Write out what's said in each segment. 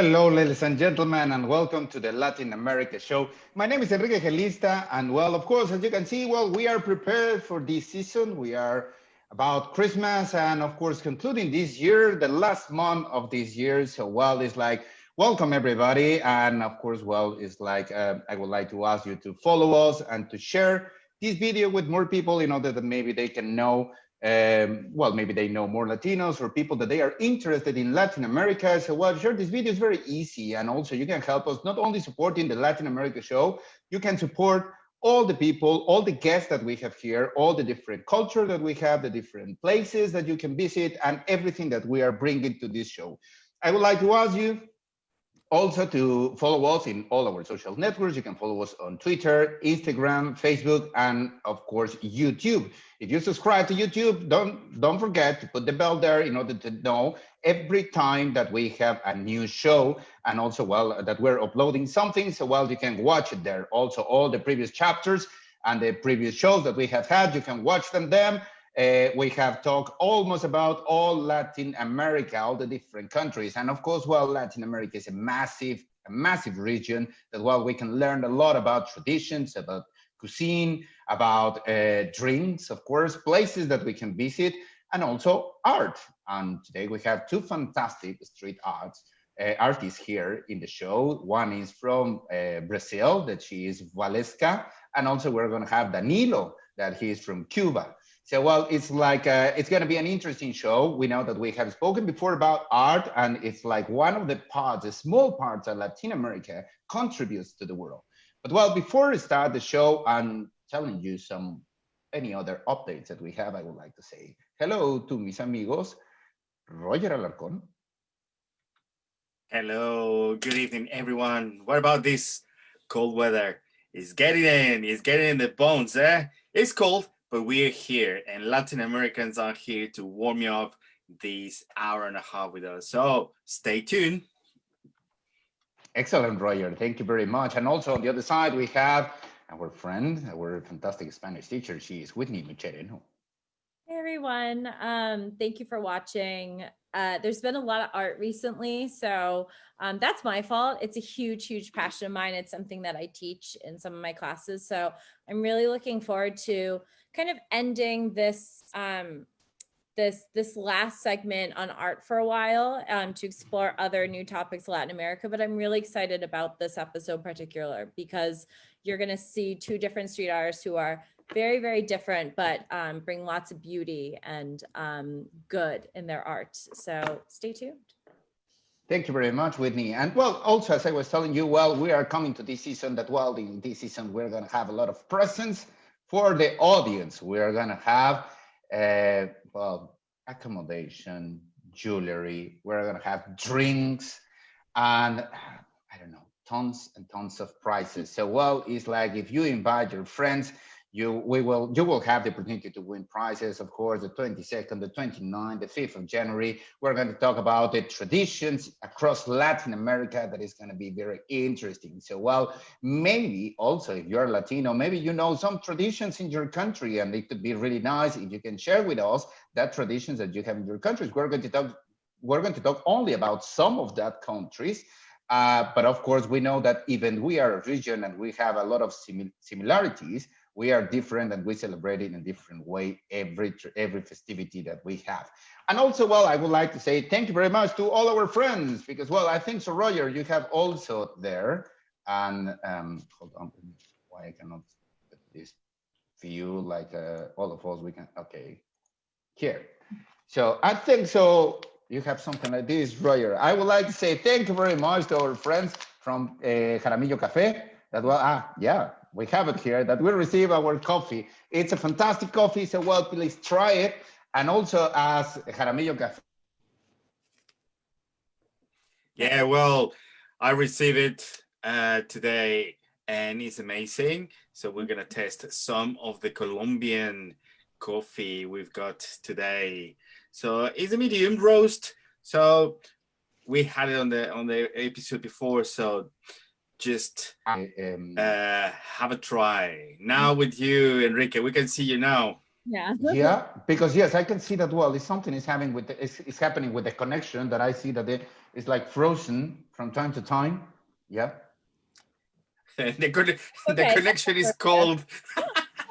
Hello, ladies and gentlemen, and welcome to the Latin America show. My name is Enrique Gelista, and well, of course, as you can see, well, we are prepared for this season. We are about Christmas, and of course, concluding this year, the last month of this year. So, well, it's like, welcome everybody, and of course, well, it's like, I would like to ask you to follow us and to share this video with more people in order that maybe they can know well, maybe they know more Latinos or people that they are interested in Latin America. So, well, sure, this video is very easy. And also you can help us not only supporting the Latin America show, you can support all the people, all the guests that we have here, all the different culture that we have, the different places that you can visit, and everything that we are bringing to this show. I would like to ask you also to follow us in all our social networks. You can follow us on Twitter, Instagram, Facebook, and of course, YouTube. If you subscribe to YouTube, don't forget to put the bell there in order to know every time that we have a new show, and also, well, that we're uploading something. So, well, you can watch it there. Also, all the previous chapters and the previous shows that we have had, you can watch them there. We have talked almost about all Latin America, all the different countries. And of course, well, Latin America is a massive region that, well, we can learn a lot about traditions, about cuisine, about drinks, of course, places that we can visit, and also art. And today we have two fantastic street artists here in the show. One is from Brazil, that she is Waleska, and also we're going to have Danilo, that he is from Cuba. So, well, it's like, it's going to be an interesting show. We know that we have spoken before about art, and it's like one of the parts, the small parts that Latin America contributes to the world. But, well, before we start the show and telling you any other updates that we have, I would like to say hello to mis amigos, Roger Alarcon. Hello, good evening, everyone. What about this cold weather? It's getting in the bones, eh? It's cold, but we're here, and Latin Americans are here to warm you up this hour and a half with us. So stay tuned. Excellent, Roger. Thank you very much. And also on the other side, we have our friend, our fantastic Spanish teacher. She is Whitney Machado. Hey, everyone. Thank you for watching. There's been a lot of art recently, so that's my fault. It's a huge passion of mine. It's something that I teach in some of my classes. So I'm really looking forward to kind of ending this this last segment on art for a while to explore other new topics in Latin America. But I'm really excited about this episode in particular because you're going to see two different street artists who are very different, but bring lots of beauty and good in their art. So stay tuned. Thank you very much, Whitney. And well, also, as I was telling you, well, we are coming to this season that, well, in this season, we're going to have a lot of presents for the audience. We're going to have, well, accommodation, jewelry. We're going to have drinks and, I don't know, tons and tons of prizes. So, well, it's like if you invite your friends, you will have the opportunity to win prizes. Of course, the 22nd, the 29th, the 5th of January. We're going to talk about the traditions across Latin America. That is going to be very interesting. So, well, maybe also if you're Latino, maybe you know some traditions in your country, and it could be really nice if you can share with us that traditions that you have in your countries. We're going to talk only about some of that countries. But of course, we know that even we are a region and we have a lot of similarities. We are different and we celebrate it in a different way every festivity that we have. And also, well, I would like to say thank you very much to all our friends because, well, I think so, Roger, you have also there. And hold on, why I cannot put this view like all of us, we can, okay, here. So I think so. You have something like this, Roger. I would like to say thank you very much to our friends from Jaramillo Café. That well, yeah, we have it here. That we receive our coffee. It's a fantastic coffee. So well, please try it. And also as Jaramillo Café. Yeah, well, I received it today, and it's amazing. So we're gonna test some of the Colombian coffee we've got today. So it's a medium roast. So we had it on the episode before. So just have a try. Now with you, Enrique, we can see you now. Yeah. Yeah, because yes, I can see that. Well, if something is having with is happening with the connection, that I see that it is like frozen from time to time. Yeah, The Okay. connection is cold.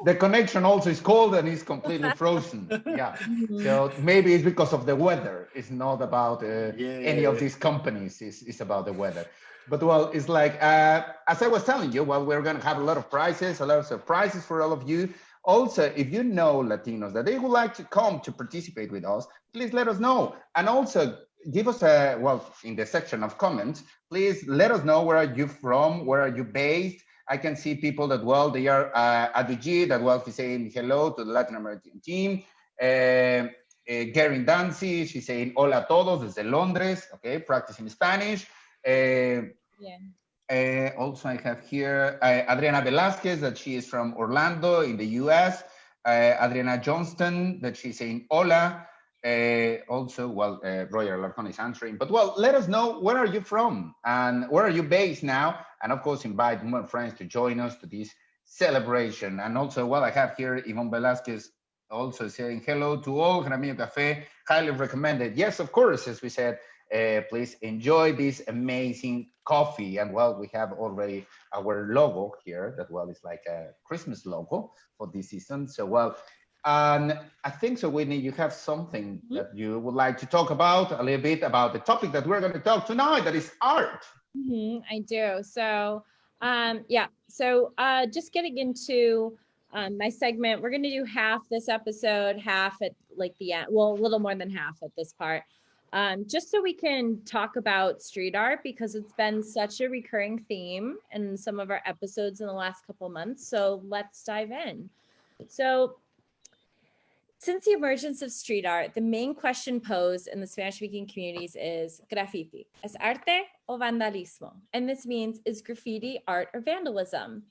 the connection also is cold and is completely frozen. Yeah, Mhm. so maybe it's because of the weather. It's not about any of Yeah. these companies. It's about the weather. But well, it's like as I was telling you, well, we're gonna have a lot of prizes, a lot of surprises for all of you. Also, if you know Latinos that they would like to come to participate with us, please let us know. And also give us a, well, in the section of comments, please let us know where are you from, where are you based. I can see people that, well, they are at the G, that, well, he's saying hello to the Latin American team. Garin Dancy, she's saying hola a todos desde Londres, okay, practicing Spanish. Yeah. Also, I have here Adriana Velasquez, that she is from Orlando in the US. Adriana Johnston, that she's saying hola. Also, well, Roger Alarcon is answering. But, well, let us know, where are you from and where are you based now? And, of course, invite more friends to join us to this celebration. And also, well, I have here Yvonne Velasquez also saying hello to all. Jaramillo Cafe, highly recommended. Yes, of course, as we said, please enjoy this amazing coffee. And well, we have already our logo here that, well, it's like a Christmas logo for this season. So, well, and I think so, Whitney, you have something that you would like to talk about a little bit about the topic that we're going to talk tonight, that is art. I do. So, yeah. So, just getting into my segment, we're going to do half this episode, half at like the end. Well, a little more than half at this part, just so we can talk about street art, because it's been such a recurring theme in some of our episodes in the last couple months. So let's dive in. So, since the emergence of street art, the main question posed in the Spanish-speaking communities is graffiti. ¿Es arte o vandalismo? And this means, is graffiti art or vandalism?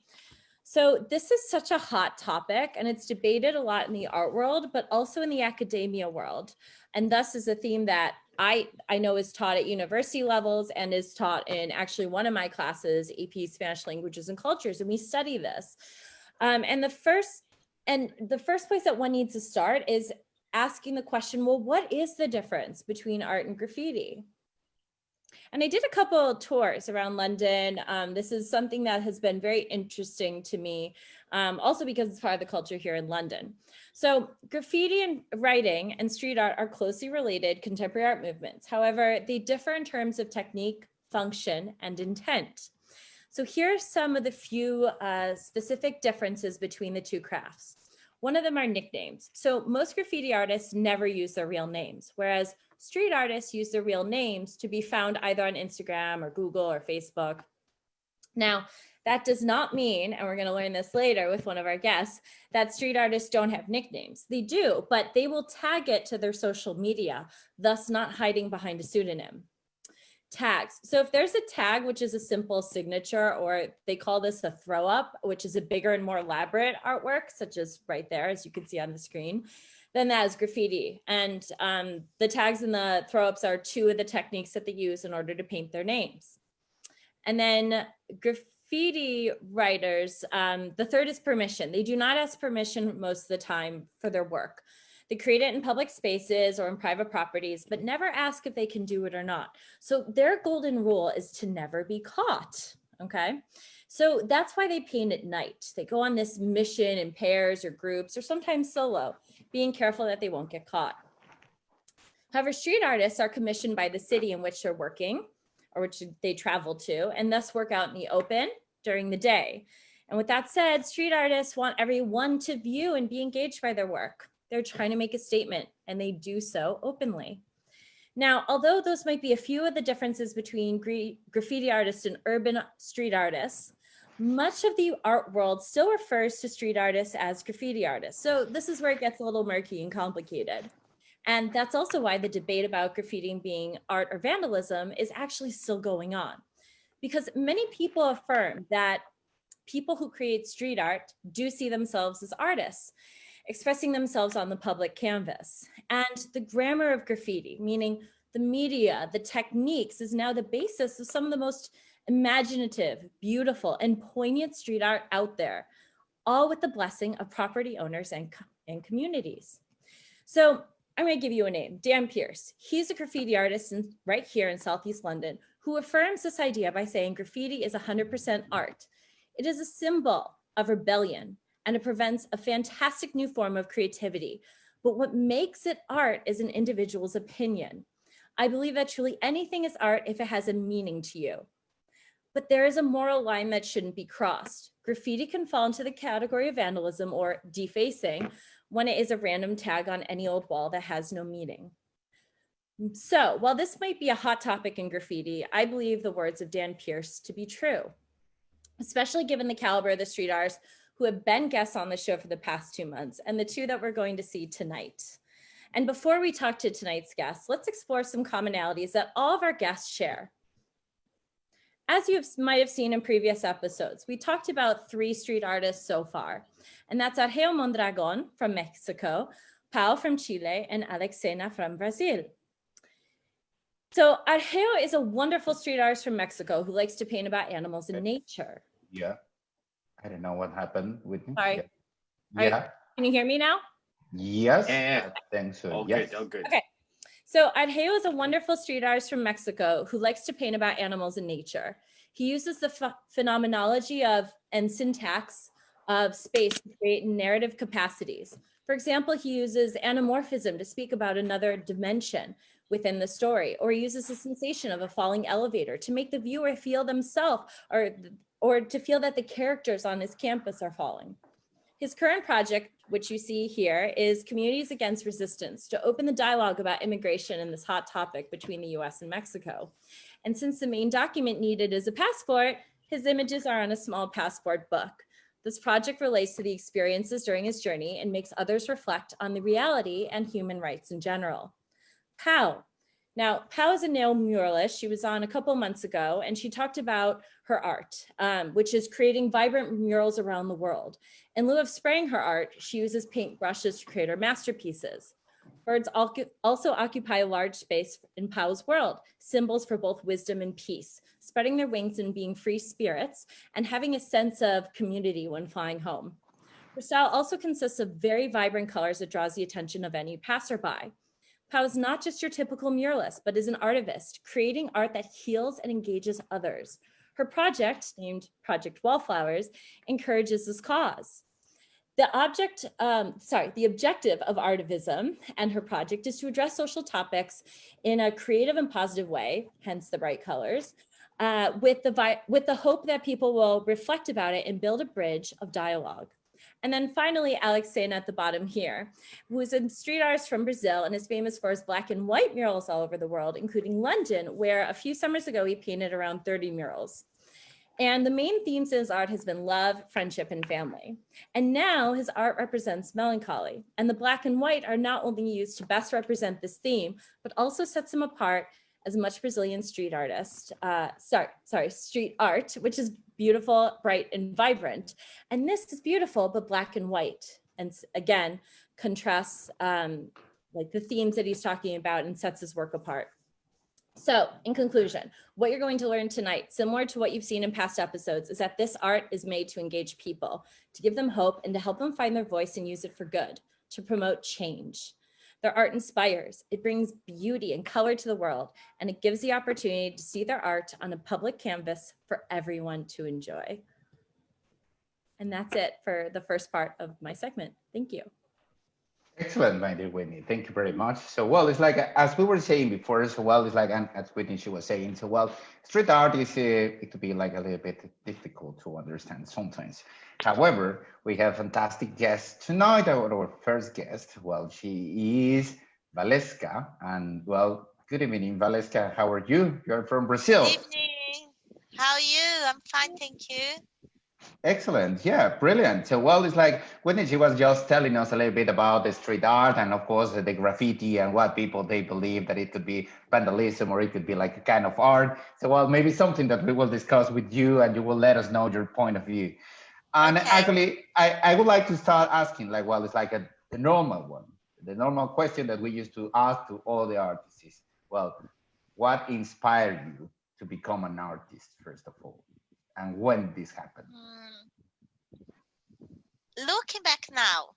So this is such a hot topic, and it's debated a lot in the art world, but also in the academia world. And thus is a theme that I know is taught at university levels and is taught in actually one of my classes, AP Spanish Languages and Cultures, and we study this. And the first place that one needs to start is asking the question, well, what is the difference between art and graffiti? And I did a couple of tours around London. This is something that has been very interesting to me, also because it's part of the culture here in London. So graffiti and writing and street art are closely related contemporary art movements. However, they differ in terms of technique, function, and intent. So here are some of the few specific differences between the two crafts. One of them are nicknames. So most graffiti artists never use their real names, whereas street artists use their real names to be found either on Instagram or Google or Facebook. Now, that does not mean, and we're going to learn this later with one of our guests, that street artists don't have nicknames. They do, but they will tag it to their social media, thus not hiding behind a pseudonym. Tags. So if there's a tag, which is a simple signature, or they call this a throw up, which is a bigger and more elaborate artwork, such as right there, as you can see on the screen, then that is graffiti. And the tags and the throw ups are two of the techniques that they use in order to paint their names. And then graffiti writers, the third is permission. They do not ask permission most of the time for their work. They create it in public spaces or in private properties, but never ask if they can do it or not. So their golden rule is to never be caught, okay? So that's why they paint at night. They go on this mission in pairs or groups or sometimes solo, being careful that they won't get caught. However, street artists are commissioned by the city in which they're working or which they travel to, and thus work out in the open during the day. And with that said, street artists want everyone to view and be engaged by their work. They're trying to make a statement, and they do so openly. Now, although those might be a few of the differences between graffiti artists and urban street artists, much of the art world still refers to street artists as graffiti artists. So this is where it gets a little murky and complicated. And that's also why the debate about graffiti being art or vandalism is actually still going on. Because many people affirm that people who create street art do see themselves as artists, expressing themselves on the public canvas. And the grammar of graffiti, meaning the media, the techniques, is now the basis of some of the most imaginative, beautiful, and poignant street art out there, all with the blessing of property owners and and communities. So I'm going to give you a name, Dan Pierce. He's a graffiti artist right here in Southeast London who affirms this idea by saying graffiti is 100% art. It is a symbol of rebellion, and it prevents a fantastic new form of creativity. But what makes it art is an individual's opinion. I believe that truly anything is art if it has a meaning to you. But there is a moral line that shouldn't be crossed. Graffiti can fall into the category of vandalism or defacing when it is a random tag on any old wall that has no meaning. So while this might be a hot topic in graffiti, I believe the words of Dan Pierce to be true, especially given the caliber of the street artists who have been guests on the show for the past 2 months and the 2 that we're going to see tonight. And before we talk to tonight's guests, let's explore some commonalities that all of our guests share. As you might have seen in previous episodes, we talked about 3 street artists so far, and that's Argeo Mondragon from Mexico, Pau from Chile, and Alexena from Brazil. So Argeo is a wonderful street artist from Mexico who likes to paint about animals and nature. Yeah, I don't know what happened with me. Sorry. Yeah. Can you hear me now? Yes, Yeah. I think so. All Yes. good, all good. Okay. So Argeo is a wonderful street artist from Mexico who likes to paint about animals and nature. He uses the phenomenology of and syntax of space to create narrative capacities. For example, he uses anamorphism to speak about another dimension within the story, or he uses the sensation of a falling elevator to make the viewer feel themselves or to feel that the characters on his campus are falling. His current project, which you see here, is Communities Against Resistance, to open the dialogue about immigration and this hot topic between the US and Mexico. And since the main document needed is a passport, his images are on a small passport book. This project relates to the experiences during his journey and makes others reflect on the reality and human rights in general. Pau. Now, Pau is a neo-muralist. She was on a couple months ago, and she talked about her art, which is creating vibrant murals around the world. In lieu of spraying her art, she uses paint brushes to create her masterpieces. Birds also occupy a large space in Pau's world, symbols for both wisdom and peace, spreading their wings and being free spirits and having a sense of community when flying home. Her style also consists of very vibrant colors that draws the attention of any passerby. Pau is not just your typical muralist, but is an artivist, creating art that heals and engages others. Her project, named Project Wallflowers, encourages this cause. The objective of artivism and her project is to address social topics in a creative and positive way, hence the bright colors, with the hope that people will reflect about it and build a bridge of dialogue. And then finally, Alexena at the bottom here, who is a street artist from Brazil and is famous for his black and white murals all over the world, including London, where a few summers ago he painted around 30 murals. And the main themes in his art has been love, friendship, and family. And now his art represents melancholy. And the black and white are not only used to best represent this theme, but also sets him apart as a much Brazilian street artist, street art, which is beautiful, bright, and vibrant. And this is beautiful, but black and white. And again, contrasts like the themes that he's talking about and sets his work apart. So in conclusion, what you're going to learn tonight, similar to what you've seen in past episodes, is that this art is made to engage people, to give them hope and to help them find their voice and use it for good, to promote change. Their art inspires, it brings beauty and color to the world, and it gives the opportunity to see their art on a public canvas for everyone to enjoy. And that's it for the first part of my segment. Thank you. Excellent, my dear Whitney. Thank you very much. So, well, it's like, as we were saying before, so, well, it's like, and as Whitney, she was saying, so, well, street art is, it could be like a little bit difficult to understand sometimes. However, we have fantastic guests tonight. Our first guest, well, she is Waleska. And, well, good evening, Waleska. How are you? You're from Brazil. Good evening. How are you? I'm fine, thank you. Excellent. Yeah, brilliant. So, well, it's like when she was just telling us a little bit about the street art and, of course, the graffiti and what people, they believe that it could be vandalism or it could be like a kind of art. So, well, maybe something that we will discuss with you and you will let us know your point of view. And Okay. actually, I would like to start asking, like, well, it's like the normal one. The normal question that we used to ask to all the artists is, well, what inspired you to become an artist, first of all? And when this happened? looking back now,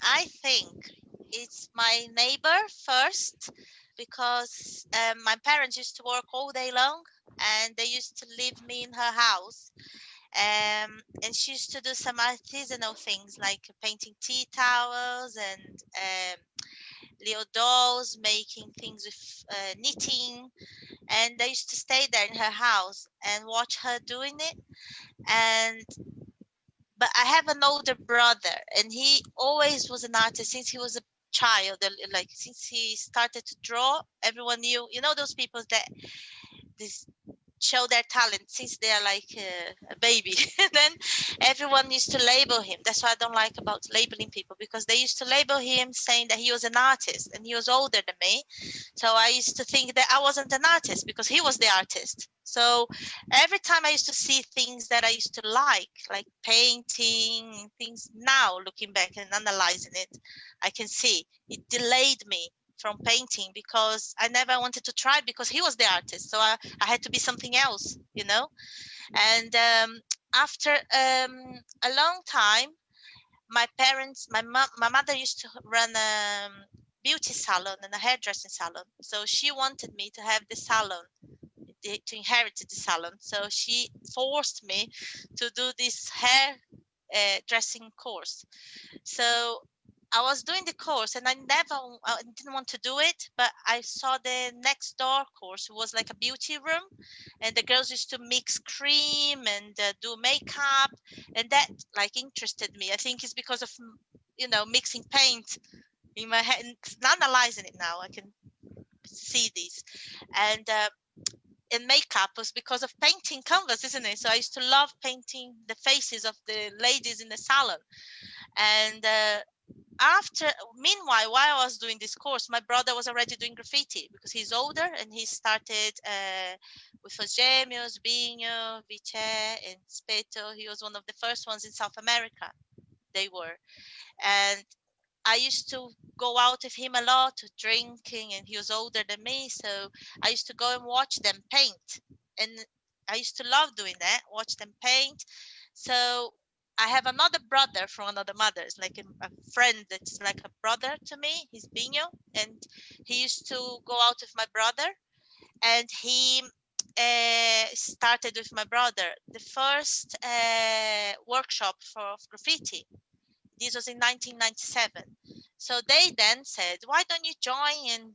I think it's my neighbor first because my parents used to work all day long and they used to leave me in her house. And she used to do some artisanal things like painting tea towels and little dolls, making things with knitting. And I used to stay there in her house and watch her doing it. And but I have an older brother, and he always was an artist since he was a child. Like since he started to draw, everyone knew. You know those people that this show their talent since they are like a baby. Then everyone used to label him. That's what I don't like about labeling people, because they used to label him saying that he was an artist and he was older than me. So I used to think that I wasn't an artist because he was the artist. So every time I used to see things that I used to like painting things, now looking back and analyzing it, I can see it delayed me from painting because I never wanted to try because he was the artist. So I had to be something else, And after a long time, my parents, my mother used to run a beauty salon and a hairdressing salon. So she wanted me to have the salon, to inherit the salon. So she forced me to do this hair dressing course. So I was doing the course and I didn't want to do it, but I saw the next door course. It was like a beauty room and the girls used to mix cream and do makeup, and that like interested me. I think it's because of, mixing paint in my head. Analyzing it now, I can see this. And in makeup was because of painting canvas, isn't it? So I used to love painting the faces of the ladies in the salon. And meanwhile, while I was doing this course, my brother was already doing graffiti because he's older and he started with Os Gêmeos, Binho, Viche, and Speto. He was one of the first ones in South America. They were. And I used to go out with him a lot, drinking, and he was older than me. So I used to go and watch them paint. And I used to love doing that, watch them paint. So I have another brother from another mother. It's like a friend that's like a brother to me. He's Binho. And he used to go out with my brother. And he started with my brother the first workshop for graffiti. This was in 1997. So they then said, why don't you join in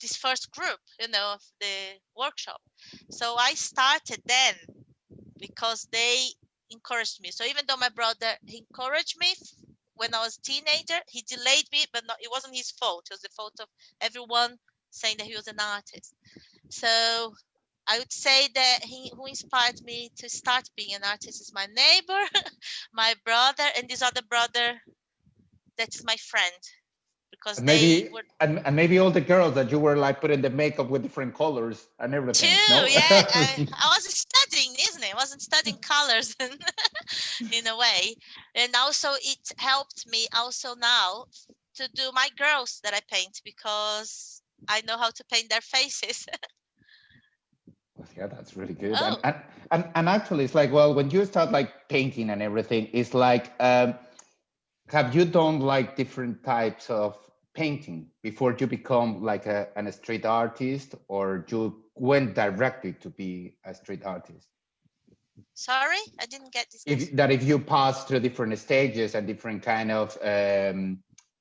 this first group, of the workshop? So I started then because they encouraged me. So even though my brother encouraged me when I was a teenager, he delayed me, but it wasn't his fault. It was the fault of everyone saying that he was an artist. So I would say that who inspired me to start being an artist is my neighbor, my brother, and this other brother that's my friend, because And they maybe were and maybe all the girls that you were like putting the makeup with different colors and everything. too. No. Yeah, I was studying, isn't it? I wasn't studying colors in a way, and also it helped me also now to do my girls that I paint because I know how to paint their faces. Yeah, that's really good. Oh, And actually, it's like, well, when you start like painting and everything, it's like, have you done like different types of painting before you become like an street artist, or you went directly to be a street artist? sorry, I didn't get this question. If you pass through different stages and different kind of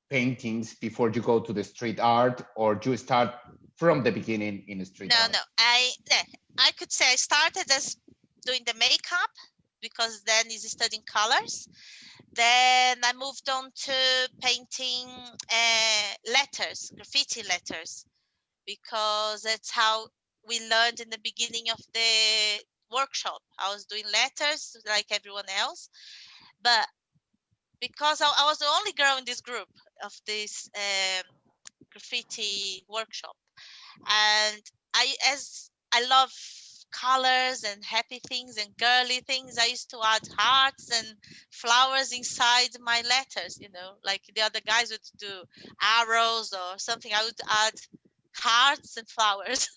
paintings before you go to the street art, or you start from the beginning in the street art? No, I could say I started as doing the makeup because then is studying colors. Then I moved on to painting letters, graffiti letters, because that's how we learned in the beginning of the workshop. I was doing letters like everyone else, but because I was the only girl in this group of this graffiti workshop, and as I love colors and happy things and girly things, I used to add hearts and flowers inside my letters, like the other guys would do arrows or something. I would add hearts and flowers.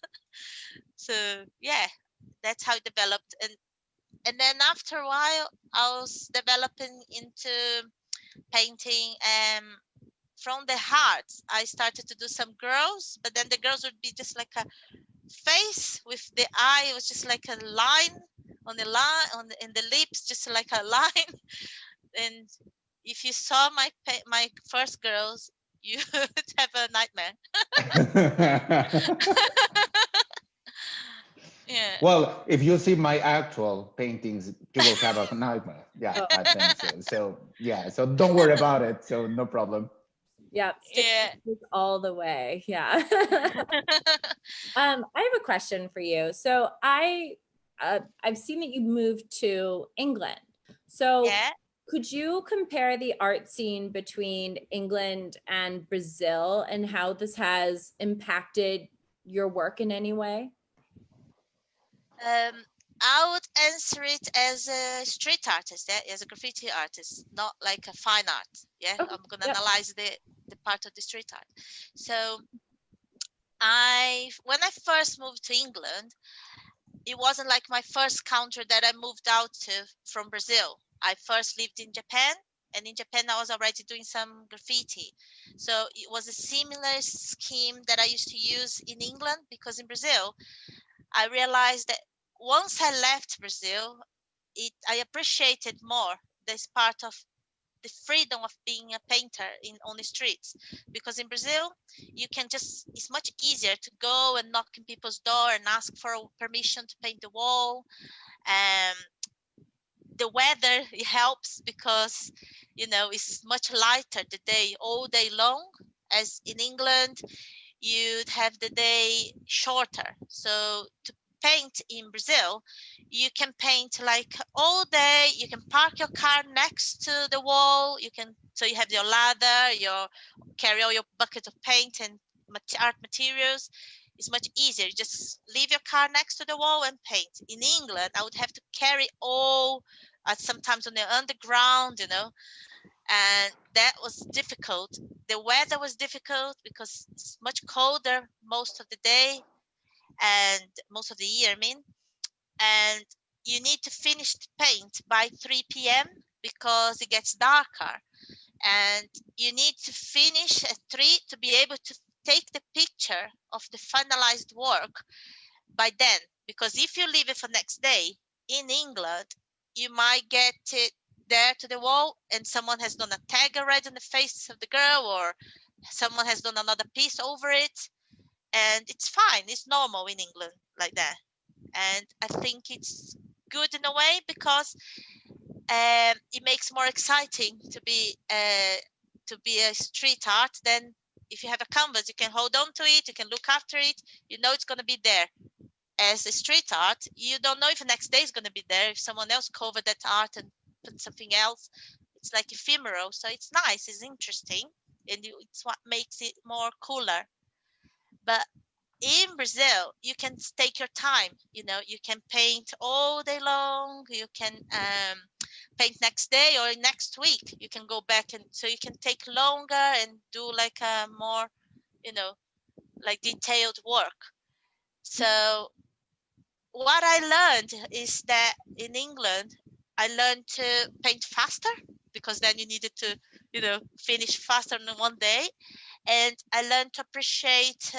So yeah, that's how it developed. And And then after a while, I was developing into painting from the heart. I started to do some girls, but then the girls would be just like a face with the eye. It was just like a line on the line in the lips, just like a line. And if you saw my first girls, you would have a nightmare. Yeah. Well, if you see my actual paintings, you will have a nightmare. Yeah, Oh. I think so. So yeah, so don't worry about it. So no problem. Yeah, Yeah. all the way. Yeah. I have a question for you. So I've seen that you moved to England. So Yeah. could you compare the art scene between England and Brazil and how this has impacted your work in any way? I would answer it as a street artist, yeah, as a graffiti artist, not like a fine art. Yeah, Okay, I'm gonna yep. analyze the part of the street art. So when I first moved to England, it wasn't like my first country that I moved out to from Brazil. I first lived in Japan, and in Japan I was already doing some graffiti. So it was a similar scheme that I used to use in England, because in Brazil I realized that once I left Brazil, I appreciated more this part of the freedom of being a painter on the streets, because in Brazil it's much easier to go and knock on people's door and ask for permission to paint the wall. The weather, it helps because it's much lighter the day, all day long, as in England you'd have the day shorter. So to paint in Brazil, you can paint like all day. You can park your car next to the wall. So you have your ladder, carry all your bucket of paint and art materials. It's much easier. You just leave your car next to the wall and paint. In England, I would have to carry all, sometimes on the underground, and that was difficult. The weather was difficult because it's much colder most of the day and most of the year, I mean. And you need to finish the paint by 3 p.m. because it gets darker. And you need to finish at 3 to be able to take the picture of the finalized work by then. Because if you leave it for next day in England, you might get it there to the wall and someone has done a tag already on the face of the girl, or someone has done another piece over it, and it's fine. It's normal in England like that. And I think it's good in a way because it makes more exciting to be a street art than if you have a canvas. You can hold on to it, you can look after it, it's going to be there. As a street art, you don't know if the next day is going to be there, if someone else covered that art and put something else. It's like ephemeral, so it's nice, it's interesting, and it's what makes it more cooler. But in Brazil, you can take your time. You can paint all day long. You can paint next day or next week. You can go back, and so you can take longer and do like a more, like detailed work. So what I learned is that in England, I learned to paint faster because then you needed to, finish faster in one day. And I learned to appreciate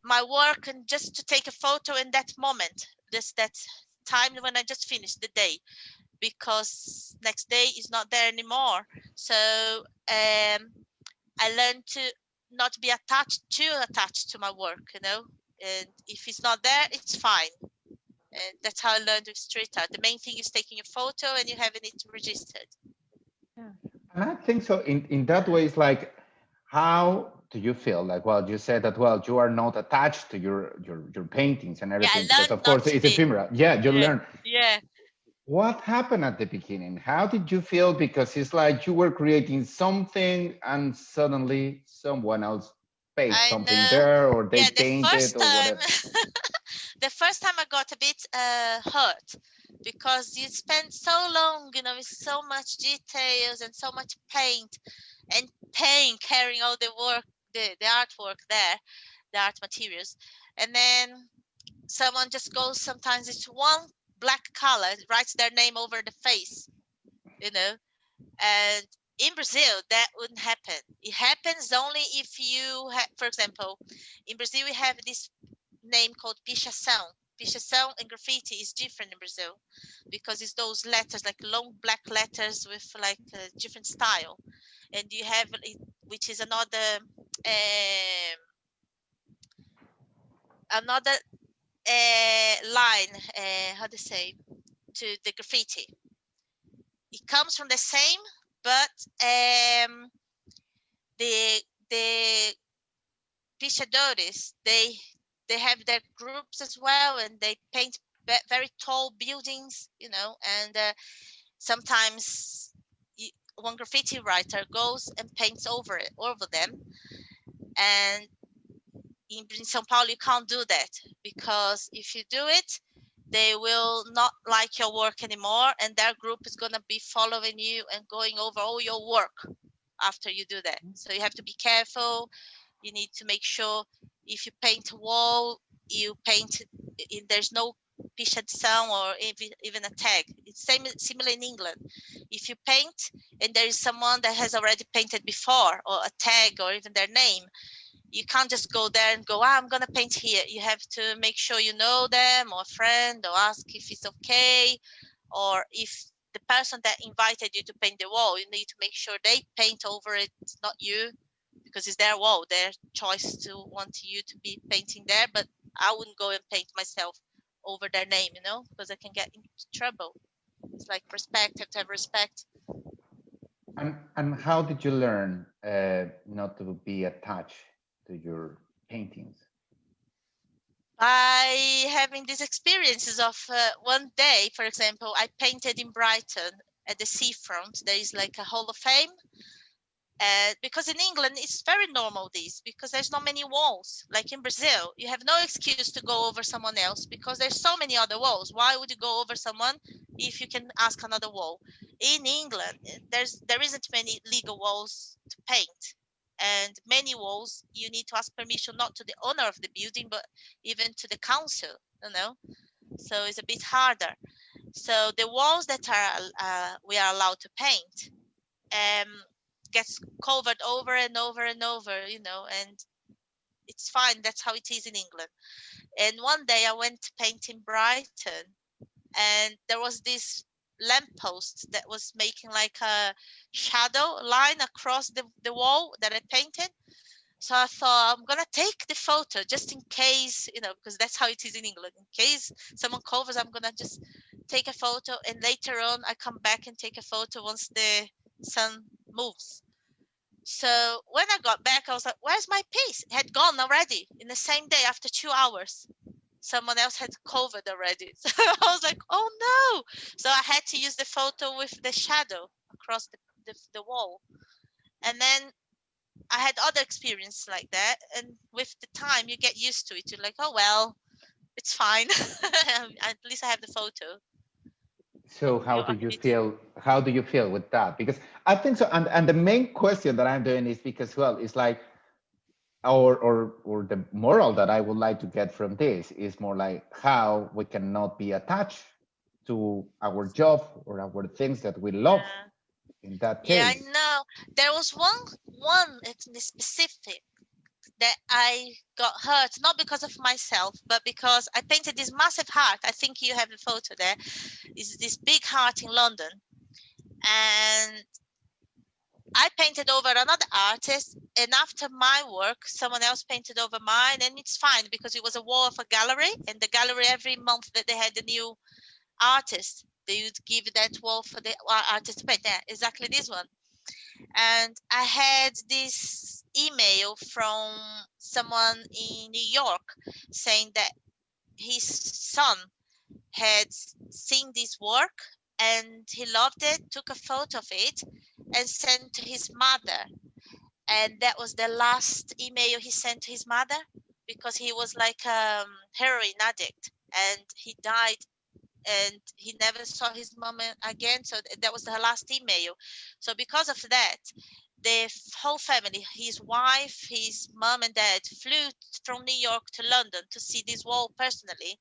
my work and just to take a photo in that moment, just that time when I just finished the day, because next day is not there anymore. So I learned to not be too attached to my work, and if it's not there, it's fine. And that's how I learned with street art. The main thing is taking a photo and you having it registered. Yeah. And I think so. In that way, it's like, how do you feel? Like, well, you said that, well, you are not attached to your paintings and Yeah, everything, I because learned of not course to it's be. ephemeral. Yeah, you Yeah, learn. yeah. What happened at the beginning? How did you feel? Because it's like you were creating something and suddenly someone else paid I something know. there, or they Yeah, the painted first or time, whatever. the first time I got a bit hurt because you spend so long, with so much details and so much paint and pain carrying all the work, the artwork there, the art materials, and then someone just goes, sometimes it's one black color, writes their name over the face, you know. And in Brazil, that wouldn't happen. It happens only if you have, for example, in Brazil, we have this name called pichação. Pichação and graffiti is different in Brazil because it's those letters, like long black letters with like a different style. And you have, which is another line, how to say, to the graffiti. It comes from the same, but the pichadores, they have their groups as well, and they paint very tall buildings, you know, and sometimes one graffiti writer goes and paints over them. And in São Paulo, you can't do that, because if you do it, they will not like your work anymore, and their group is going to be following you and going over all your work after you do that. So you have to be careful. You need to make sure if you paint a wall, you paint, there's no pichação or even a tag. It's similar in England. If you paint and there is someone that has already painted before, or a tag, or even their name, you can't just go there and go, I'm going to paint here. You have to make sure you know them, or a friend, or ask if it's okay. Or if the person that invited you to paint the wall, you need to make sure they paint over it, not you, because it's their wall, their choice to want you to be painting there. But I wouldn't go and paint myself over their name, you know, because I can get into trouble. It's like respect, have to have respect. And how did you learn not to be attached to your paintings? By having these experiences of one day, for example, I painted in Brighton at the seafront. There is like a Hall of Fame. Because in England, it's very normal because there's not many walls. Like in Brazil, you have no excuse to go over someone else because there's so many other walls. Why would you go over someone if you can ask another wall? In England, there isn't many legal walls to paint. And many walls, you need to ask permission not to the owner of the building, but even to the council, you know? So it's a bit harder. So the walls that we are allowed to paint gets covered over and over and over, you know, and it's fine. That's how it is in England. And one day I went to paint in Brighton, and there was this lamppost that was making like a shadow line across the wall that I painted. So I thought, I'm gonna take the photo just in case, you know, because that's how it is in England. In case someone covers, I'm gonna just take a photo, and later on I come back and take a photo once the sun moves. So when I got back, I was like, where's my piece? It had gone already in the same day after 2 hours. Someone else had covered already. So I was like, oh no. So I had to use the photo with the shadow across the wall. And then I had other experiences like that. And with the time, you get used to it. You're like, oh, well, it's fine. At least I have the photo. So how do you feel? How do you feel with that? Because I think so. And the main question that I'm doing is because, well, it's like, or the moral that I would like to get from this is more like how we cannot be attached to our job or our things that we love. In that case. Yeah, I know. There was one in specific that I got hurt, not because of myself, but because I painted this massive heart. I think you have a photo there. It's this big heart in London. And I painted over another artist, and after my work, someone else painted over mine, and it's fine because it was a wall of a gallery, and the gallery, every month that they had a new artist, they would give that wall for the artist to paint. Yeah, exactly this one. And I had this email from someone in New York saying that his son had seen this work and he loved it, took a photo of it and sent to his mother. And that was the last email he sent to his mother, because he was like a heroin addict and he died and he never saw his mom again. So that was the last email. So because of that, the whole family, his wife, his mom and dad, flew from New York to London to see this wall personally,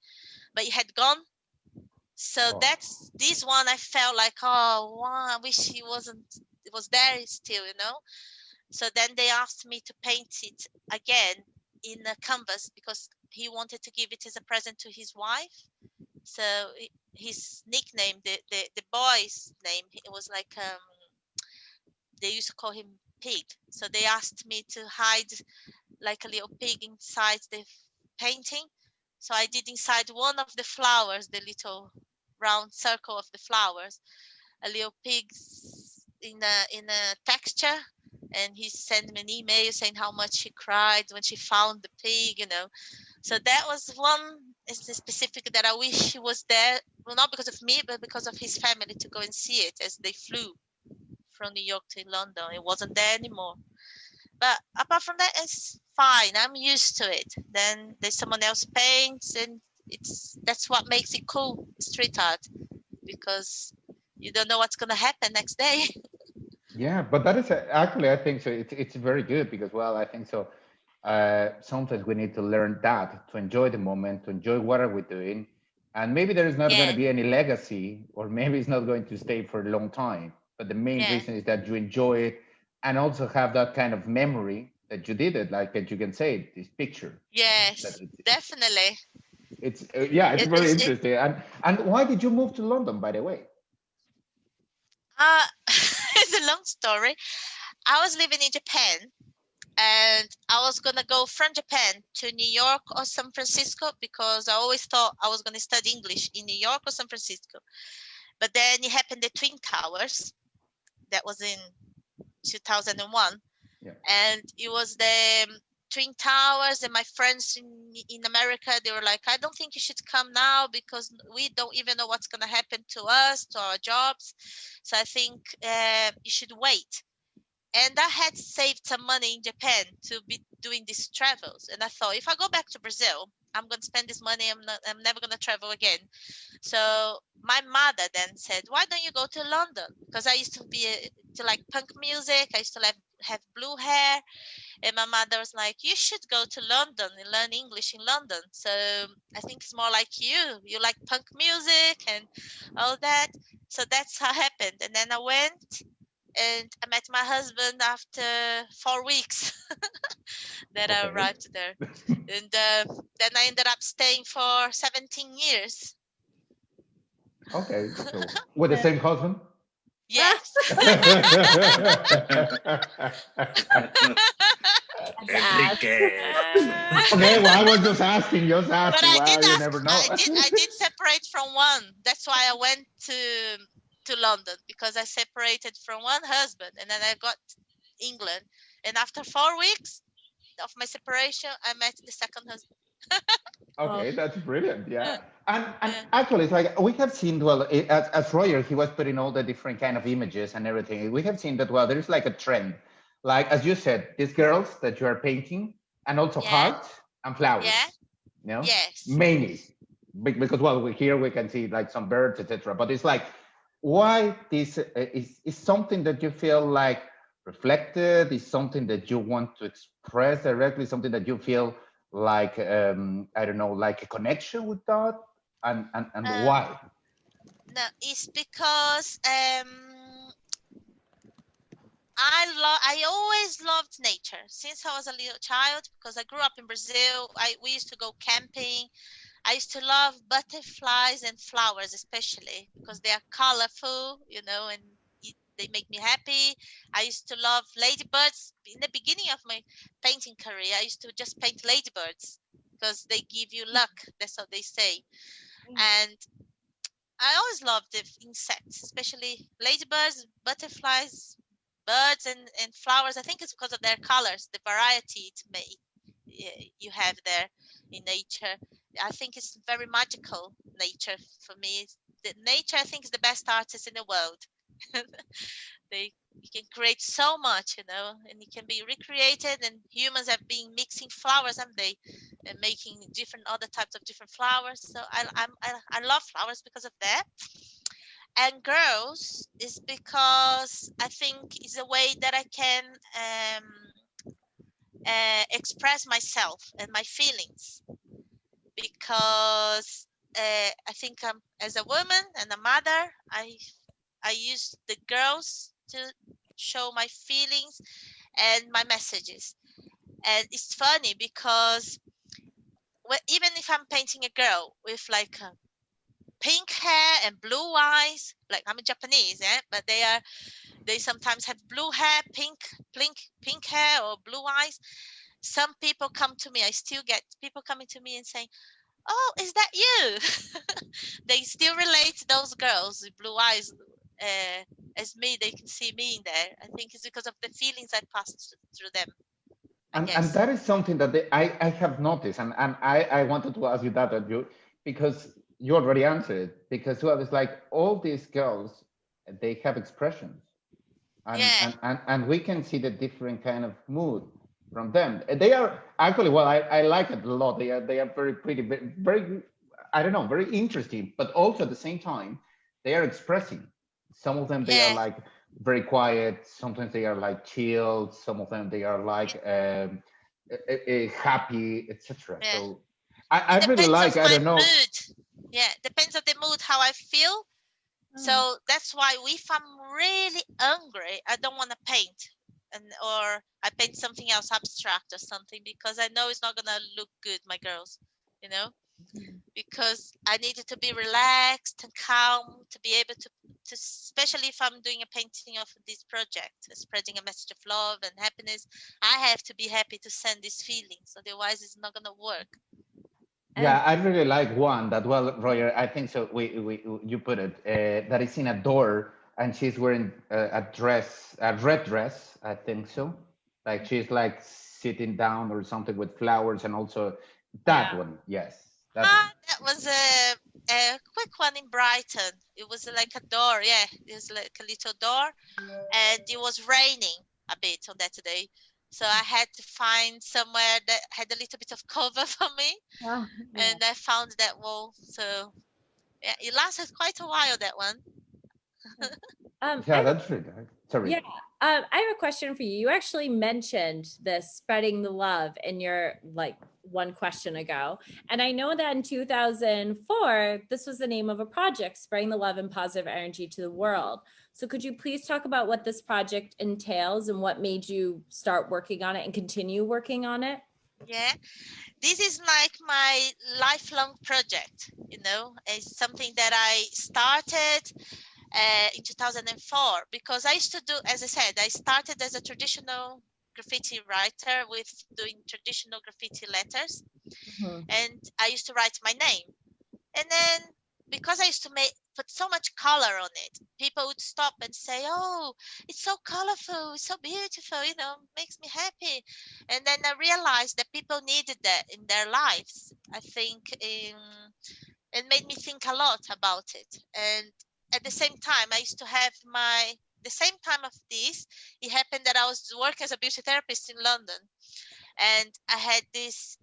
but he had gone. So that's this one. I felt like, oh, wow, I wish he wasn't. It was there still, you know. So then they asked me to paint it again in a canvas because he wanted to give it as a present to his wife. So his nickname, the boy's name, it was like they used to call him Pig. So they asked me to hide like a little pig inside the painting. So I did inside one of the flowers, the little round circle of the flowers, a little pig in a texture. And he sent me an email saying how much he cried when she found the pig, you know. So that was one specific that I wish he was there. Well, not because of me, but because of his family to go and see it as they flew from New York to London. It wasn't there anymore. But apart from that, it's fine. I'm used to it. Then there's someone else paints, and that's what makes it cool, street art, because you don't know what's gonna happen next day. Yeah, but that is actually, I think so. It's very good because, well, I think so. Sometimes we need to learn that to enjoy the moment, to enjoy what are we doing, and maybe there is not going to Yeah, be any legacy, or maybe it's not going to stay for a long time. But the main yeah, reason is that you enjoy it, and also have that kind of memory that you did it, like that you can say this picture. That yes, definitely. it's yeah, it's It, very it's it. interesting. And why did you move to London, by the way? It's a long story. I was living in Japan, and I was gonna go from Japan to New York or San Francisco because I always thought I was gonna study English in New York or San Francisco. But then it happened the Twin Towers. That was in 2001, Yeah. and it was the Twin Towers. And my friends in America, they were like, I don't think you should come now because we don't even know what's gonna happen to us, to our jobs. So I think you should wait. And I had saved some money in Japan to be doing these travels. And I thought, if I go back to Brazil, I'm going to spend this money. I'm never going to travel again. So my mother then said, why don't you go to London? Because I used to like punk music. I used to have blue hair. And my mother was like, you should go to London and learn English in London. So I think it's more like you like punk music and all that. So that's how it happened. And then I went, and I met my husband after 4 weeks that I Okay. arrived there. And then I ended up staying for 17 years. Okay. So with the same husband? Yes. Enrique. Okay, well, I was just asking, But I did you ask, never know. I did separate from one. That's why I went to London, because I separated from one husband and then I got England. And after 4 weeks of my separation, I met the second husband. Okay, that's brilliant. Yeah. And Yeah. actually, it's like we have seen, well, as Roger, he was putting all the different kind of images and everything. We have seen that, well, there's like a trend. Like, as you said, these girls that you are painting, and also Yeah. hearts and flowers, Yeah. you know? Yes. Mainly. Because, well, here we can see like some birds, etc. But it's like, why this is something that you feel like reflected, is something that you want to express directly, something that you feel like I don't know, like a connection with that, and why? No, it's because I always loved nature since I was a little child, because I grew up in Brazil. We used to go camping. I used to love butterflies and flowers, especially because they are colorful, you know, and they make me happy. I used to love ladybirds. In the beginning of my painting career, I used to just paint ladybirds because they give you luck. That's what they say. And I always loved the insects, especially ladybirds, butterflies, birds, and flowers. I think it's because of their colors, the variety you have there in nature. I think it's very magical, nature, for me. The nature, I think, is the best artist in the world. You can create so much, you know, and it can be recreated. And humans have been mixing flowers, haven't they, and making different other types of different flowers. So I love flowers because of that. And girls is because I think it's a way that I can express myself and my feelings, because I think as a woman and a mother, I use the girls to show my feelings and my messages. And it's funny because even if I'm painting a girl with like pink hair and blue eyes, like I'm a Japanese, but they sometimes have blue hair, pink hair or blue eyes. Some people come to me, I still get people coming to me and saying, "Oh, is that you?" They still relate to those girls with blue eyes as me. They can see me in there. I think it's because of the feelings I passed through them, I And guess. that is something that I have noticed, and I wanted to ask you that, because you already answered it, because I was like, all these girls, they have expressions, Yeah, and we can see the different kind of mood from them. They are actually, well, I like it a lot. They are very pretty, very, I don't know, very interesting, but also at the same time, they are expressing. Some of them, they are yeah, like very quiet. Sometimes they are like chilled. Some of them, they are like happy, etc. yeah. So It I really depends of like, I my don't know. mood. Yeah, depends on the mood, how I feel. Oh. So that's why if I'm really angry, I don't want to paint, or I paint something else abstract or something, because I know it's not gonna look good, my girls, you know, because I needed to be relaxed and calm to be able to especially if I'm doing a painting of this project, spreading a message of love and happiness. I have to be happy to send these feelings, otherwise it's not gonna work. Yeah, And I really like one that, well, Roger, I think so. We you put it that is in a door, and she's wearing a dress, a red dress, I think so. Like she's like sitting down or something with flowers, and also that yeah. one. Yes, that one. That was a quick one in Brighton. It was like a door, yeah, it was like a little door, and it was raining a bit on that day. So I had to find somewhere that had a little bit of cover for me, Oh, yeah. and I found that wall. So yeah, it lasted quite a while, that one. I Yeah, have that's really nice. Sorry. Yeah, I have a question for you. You actually mentioned this spreading the love in your like one question ago. And I know that in 2004, this was the name of a project, spreading the love and positive energy to the world. So could you please talk about what this project entails and what made you start working on it and continue working on it? Yeah, this is like my lifelong project. It's something that I started in 2004, because I used to do, as I said, I started as a traditional graffiti writer with doing traditional graffiti letters, Mhm. and I used to write my name. And then because I used to put so much color on it, people would stop and say, "Oh, it's so colorful, it's so beautiful, makes me happy." And then I realized that people needed that in their lives. I think it made me think a lot about it. And at the same time, I used to have the same time of this, it happened that I was working as a beauty therapist in London, and I had this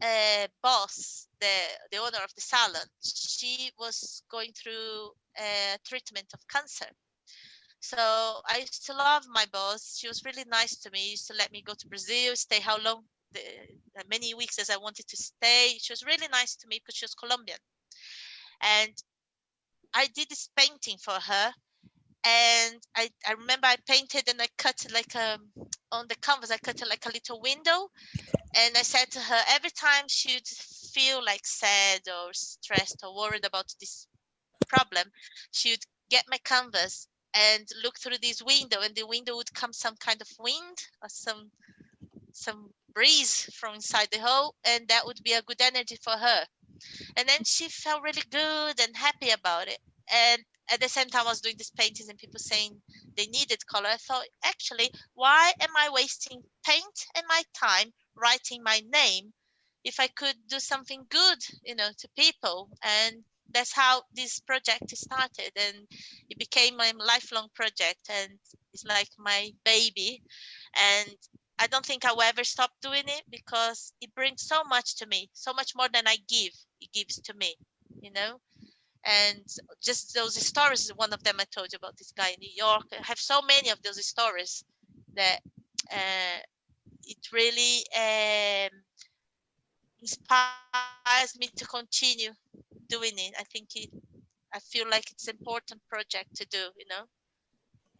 boss, the owner of the salon. She was going through a treatment of cancer. So I used to love my boss. She was really nice to me. She used to let me go to Brazil, stay how long, many weeks as I wanted to stay. She was really nice to me because she was Colombian. And I did this painting for her, and I remember I painted and I cut like on the canvas, I cut like a little window, and I said to her, every time she'd feel like sad or stressed or worried about this problem, she would get my canvas and look through this window, and the window would come some kind of wind or some breeze from inside the hole, and that would be a good energy for her. And then she felt really good and happy about it. And at the same time I was doing these paintings and people saying they needed color, I thought, actually, why am I wasting paint and my time writing my name if I could do something good, to people? And that's how this project started, and it became my lifelong project, and it's like my baby. And I don't think I will ever stop doing it, because it brings so much to me, so much more than I give. It gives to me, you know. And just those stories, one of them I told you about, this guy in New York. I have so many of those stories that it really inspires me to continue doing it. I feel like it's an important project to do, you know.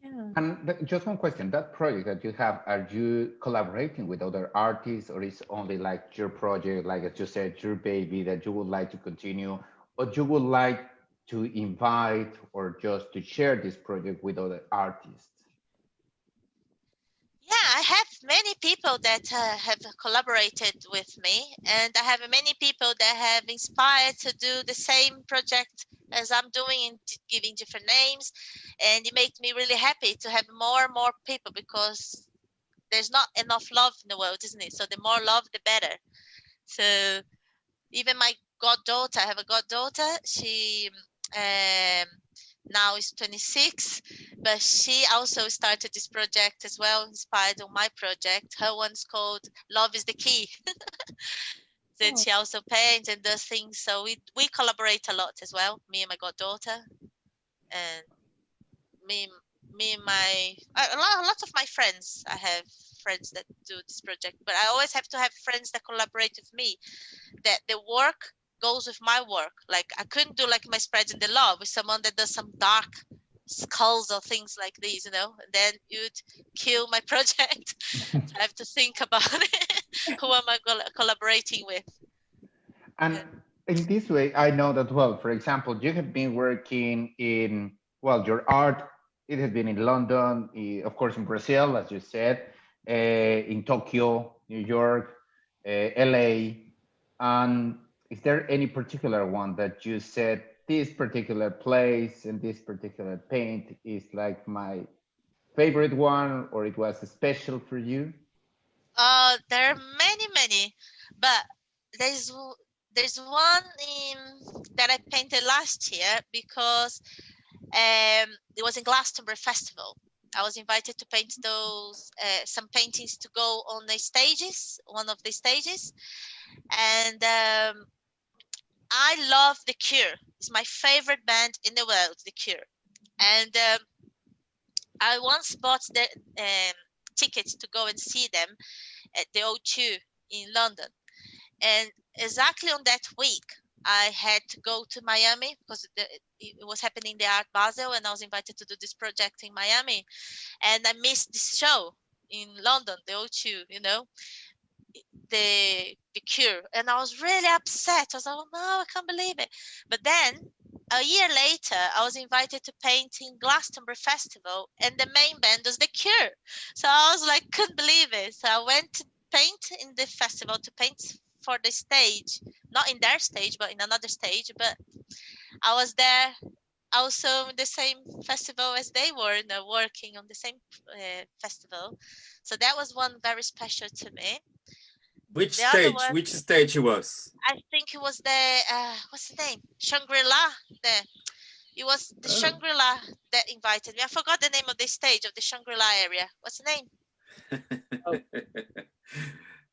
Yeah. And just one question, that project that you have, are you collaborating with other artists, or is only like your project, like as you said, your baby that you would like to continue, or you would like to invite or just to share this project with other artists? Yeah, I have many people that have collaborated with me, and I have many people that have inspired to do the same project as I'm doing and giving different names. And it makes me really happy to have more and more people, because there's not enough love in the world, isn't it? So the more love, the better. So even my goddaughter, I have a goddaughter. She now is 26, but she also started this project as well, inspired on my project. Her one's called Love is the Key. Then Oh. she also paints and does things. So we collaborate a lot as well, me and my goddaughter, and me and my a lot of my friends. I have friends that do this project, but I always have to have friends that collaborate with me, that the work goes with my work. Like I couldn't do like my spreading the love with someone that does some dark skulls or things like these, you know. And then you'd kill my project. I have to think about it. Who am I collaborating with? And in this way, I know that, well, for example, you have been working in, well, your art, it has been in London, of course, in Brazil, as you said, in Tokyo, New York, LA. And is there any particular one that you said, this particular place and this particular paint is like my favorite one, or it was special for you? There are many, but there's one that I painted last year, because it was in Glastonbury Festival. I was invited to paint those some paintings to go on the stages, one of the stages, and I love The Cure. It's my favorite band in the world, The Cure, and I once bought the tickets to go and see them at the O2 in London. And exactly on that week, I had to go to Miami, because it was happening in the Art Basel, and I was invited to do this project in Miami. And I missed this show in London, the O2, you know, the Cure. And I was really upset. I was like, oh, no, I can't believe it. But then a year later, I was invited to paint in Glastonbury Festival, and the main band was The Cure. So I was like, couldn't believe it. So I went to paint in the festival, to paint for the stage, not in their stage, but in another stage. But I was there also in the same festival as they were, you know, working on the same festival. So that was one very special to me. Which The other stage? one, Which stage it was? I think it was the what's the name? Shangri-La. It was the Oh. Shangri-La that invited me. I forgot the name of the stage of the Shangri-La area. What's the name?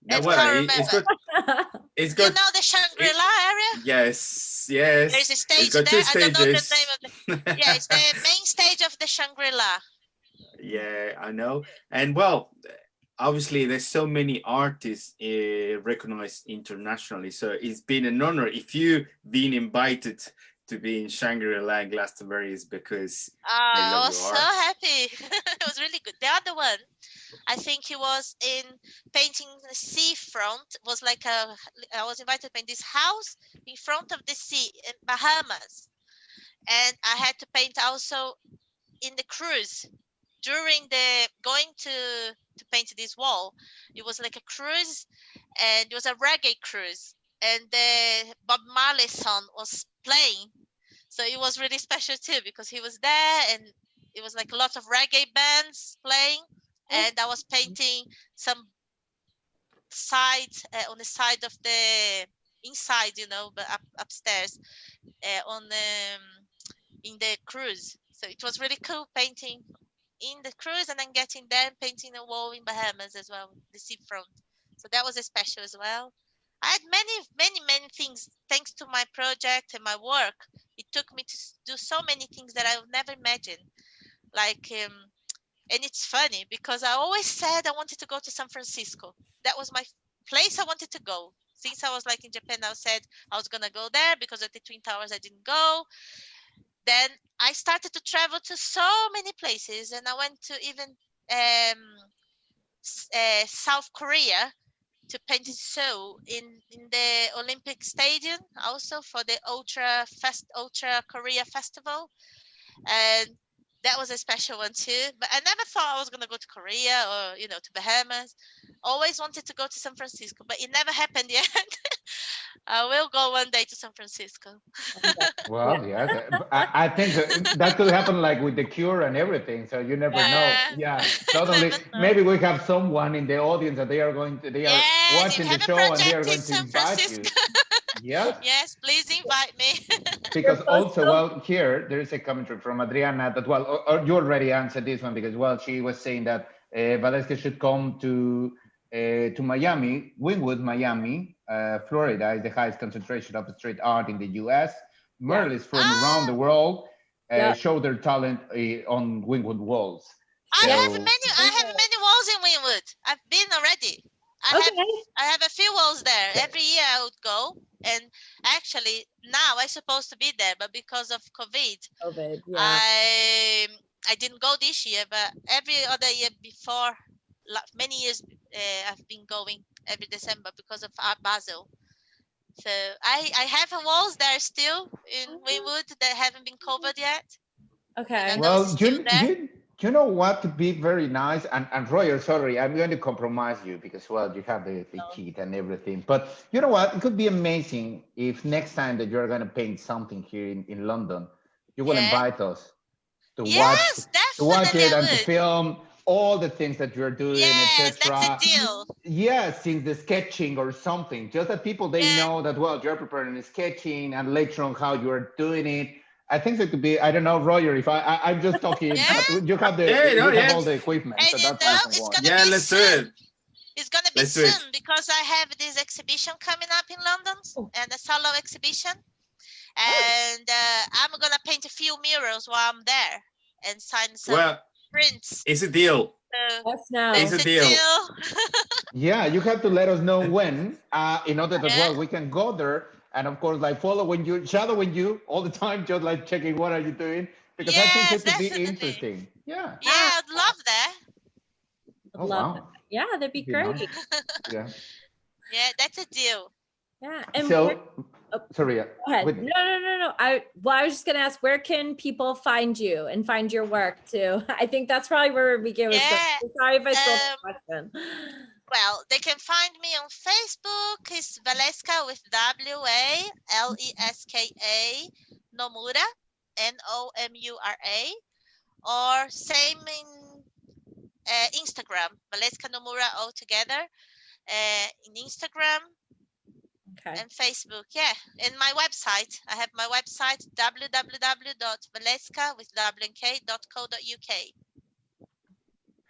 Now, I what? can't It's remember. got. It's You got. know the Shangri-La area? Yes. There's a It's stage got there. two I don't know the stages. name of the. Yeah, it's the main stage of the Shangri-La. Yeah, I know. And well, obviously, there's so many artists recognized internationally. So it's been an honor. If you've been invited to be in Shangri-La and Glastonbury, is because they I love was your so art. happy. It was really good. The other one, I think he was in painting the seafront. Was like I was invited to paint this house in front of the sea in Bahamas, and I had to paint also in the cruise during the going to paint this wall. It was like a cruise, and it was a reggae cruise, and the Bob Marley song was playing. So it was really special too, because he was there, and it was like a lot of reggae bands playing, and I was painting some side on the side of the inside, you know, but upstairs on in the cruise. So it was really cool painting in the cruise, and then getting there and painting a wall in Bahamas as well, the seafront. So that was a special as well. I had many things thanks to my project and my work It took me to do so many things that I would never imagine. Like, and it's funny because I always said I wanted to go to San Francisco. That was my place I wanted to go. Since I was like in Japan, I said I was gonna go there because of the Twin Towers. I didn't go. Then I started to travel to so many places, and I went to even South Korea to paint Seoul in the Olympic Stadium, also for the Ultra Korea Festival, and that was a special one too. But I never thought I was gonna go to Korea or to Bahamas. Always wanted to go to San Francisco, but it never happened yet. I will go one day to San Francisco. Well, yeah, I think that could happen like with the cure and everything. So you never know. Yeah, suddenly Never know. maybe we have someone in the audience that they are watching you the have a show and they are project in going to San invite you. Francisco. Yes. Yes, please invite me. Because also, well, here there is a commentary from Adriana that, well, or you already answered this one because, well, she was saying that Waleska should come to Miami, Wynwood, Miami, Florida is the highest concentration of street art in the U.S. Murals from around the world show their talent on Wynwood walls. I have many walls in Wynwood. I've been already. I have a few walls there. Every year I would go, and actually now I'm supposed to be there, but because of COVID, I didn't go this year. But every other year before, many years I've been going every December because of Art Basel. So I have walls there still in Wynwood that haven't been covered yet. Okay. Well, you know what to be very nice, and Royer, sorry, I'm going to compromise you because, well, you have the kit and everything. But you know what? It could be amazing if next time that you're going to paint something here in London, you will invite us to watch it and to film all the things that you're doing, etc. That's a deal. Yes, since the sketching or something, just that people they know that, well, you're preparing the sketching and later on how you're doing it. I think it could be, I don't know, Royer, if I'm just talking, but you have all the equipment. And so that's let's do it. It's going to be soon because I have this exhibition coming up in London and a solo exhibition. And I'm going to paint a few murals while I'm there and sign some prints. It's a deal. It's a deal. Yeah, you have to let us know when, in order that, well, we can go there. And of course, like shadowing you all the time, just like checking what are you doing, because I think it could be interesting. Yeah. Yeah, I'd love that. Oh, wow. Yeah, that'd be great. Nice. Yeah. Yeah, that's a deal. Yeah. And sorry. Go ahead. No. I was just gonna ask, where can people find you and find your work too? I think that's probably where we begin. Sorry if I stole the question. Well, they can find me on Facebook. It's Waleska with WALESKA Nomura, NOMURA, or same in Instagram, Waleska Nomura all together in Instagram and Facebook. Yeah, and my website. I have my website www.waleska.co.uk.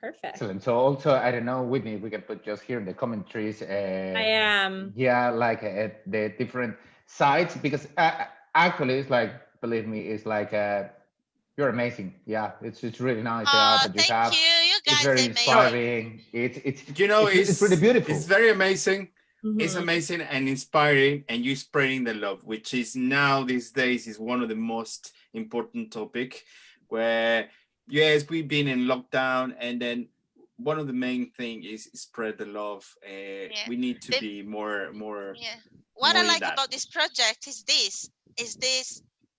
Perfect. Excellent. So also, I don't know, Whitney, we can put just here in the commentaries. I am. Yeah, like the different sites, because actually it's like, believe me, it's like you're amazing. Yeah, it's really nice. The art that you have. Thank you. You guys it's very inspiring. It's pretty beautiful. It's very amazing. Mm-hmm. It's amazing and inspiring, and you spreading the love, which is now these days is one of the most important topic where. Yes, we've been in lockdown, and then one of the main thing is spread the love. We need to be more. Yeah. What I like about this project is this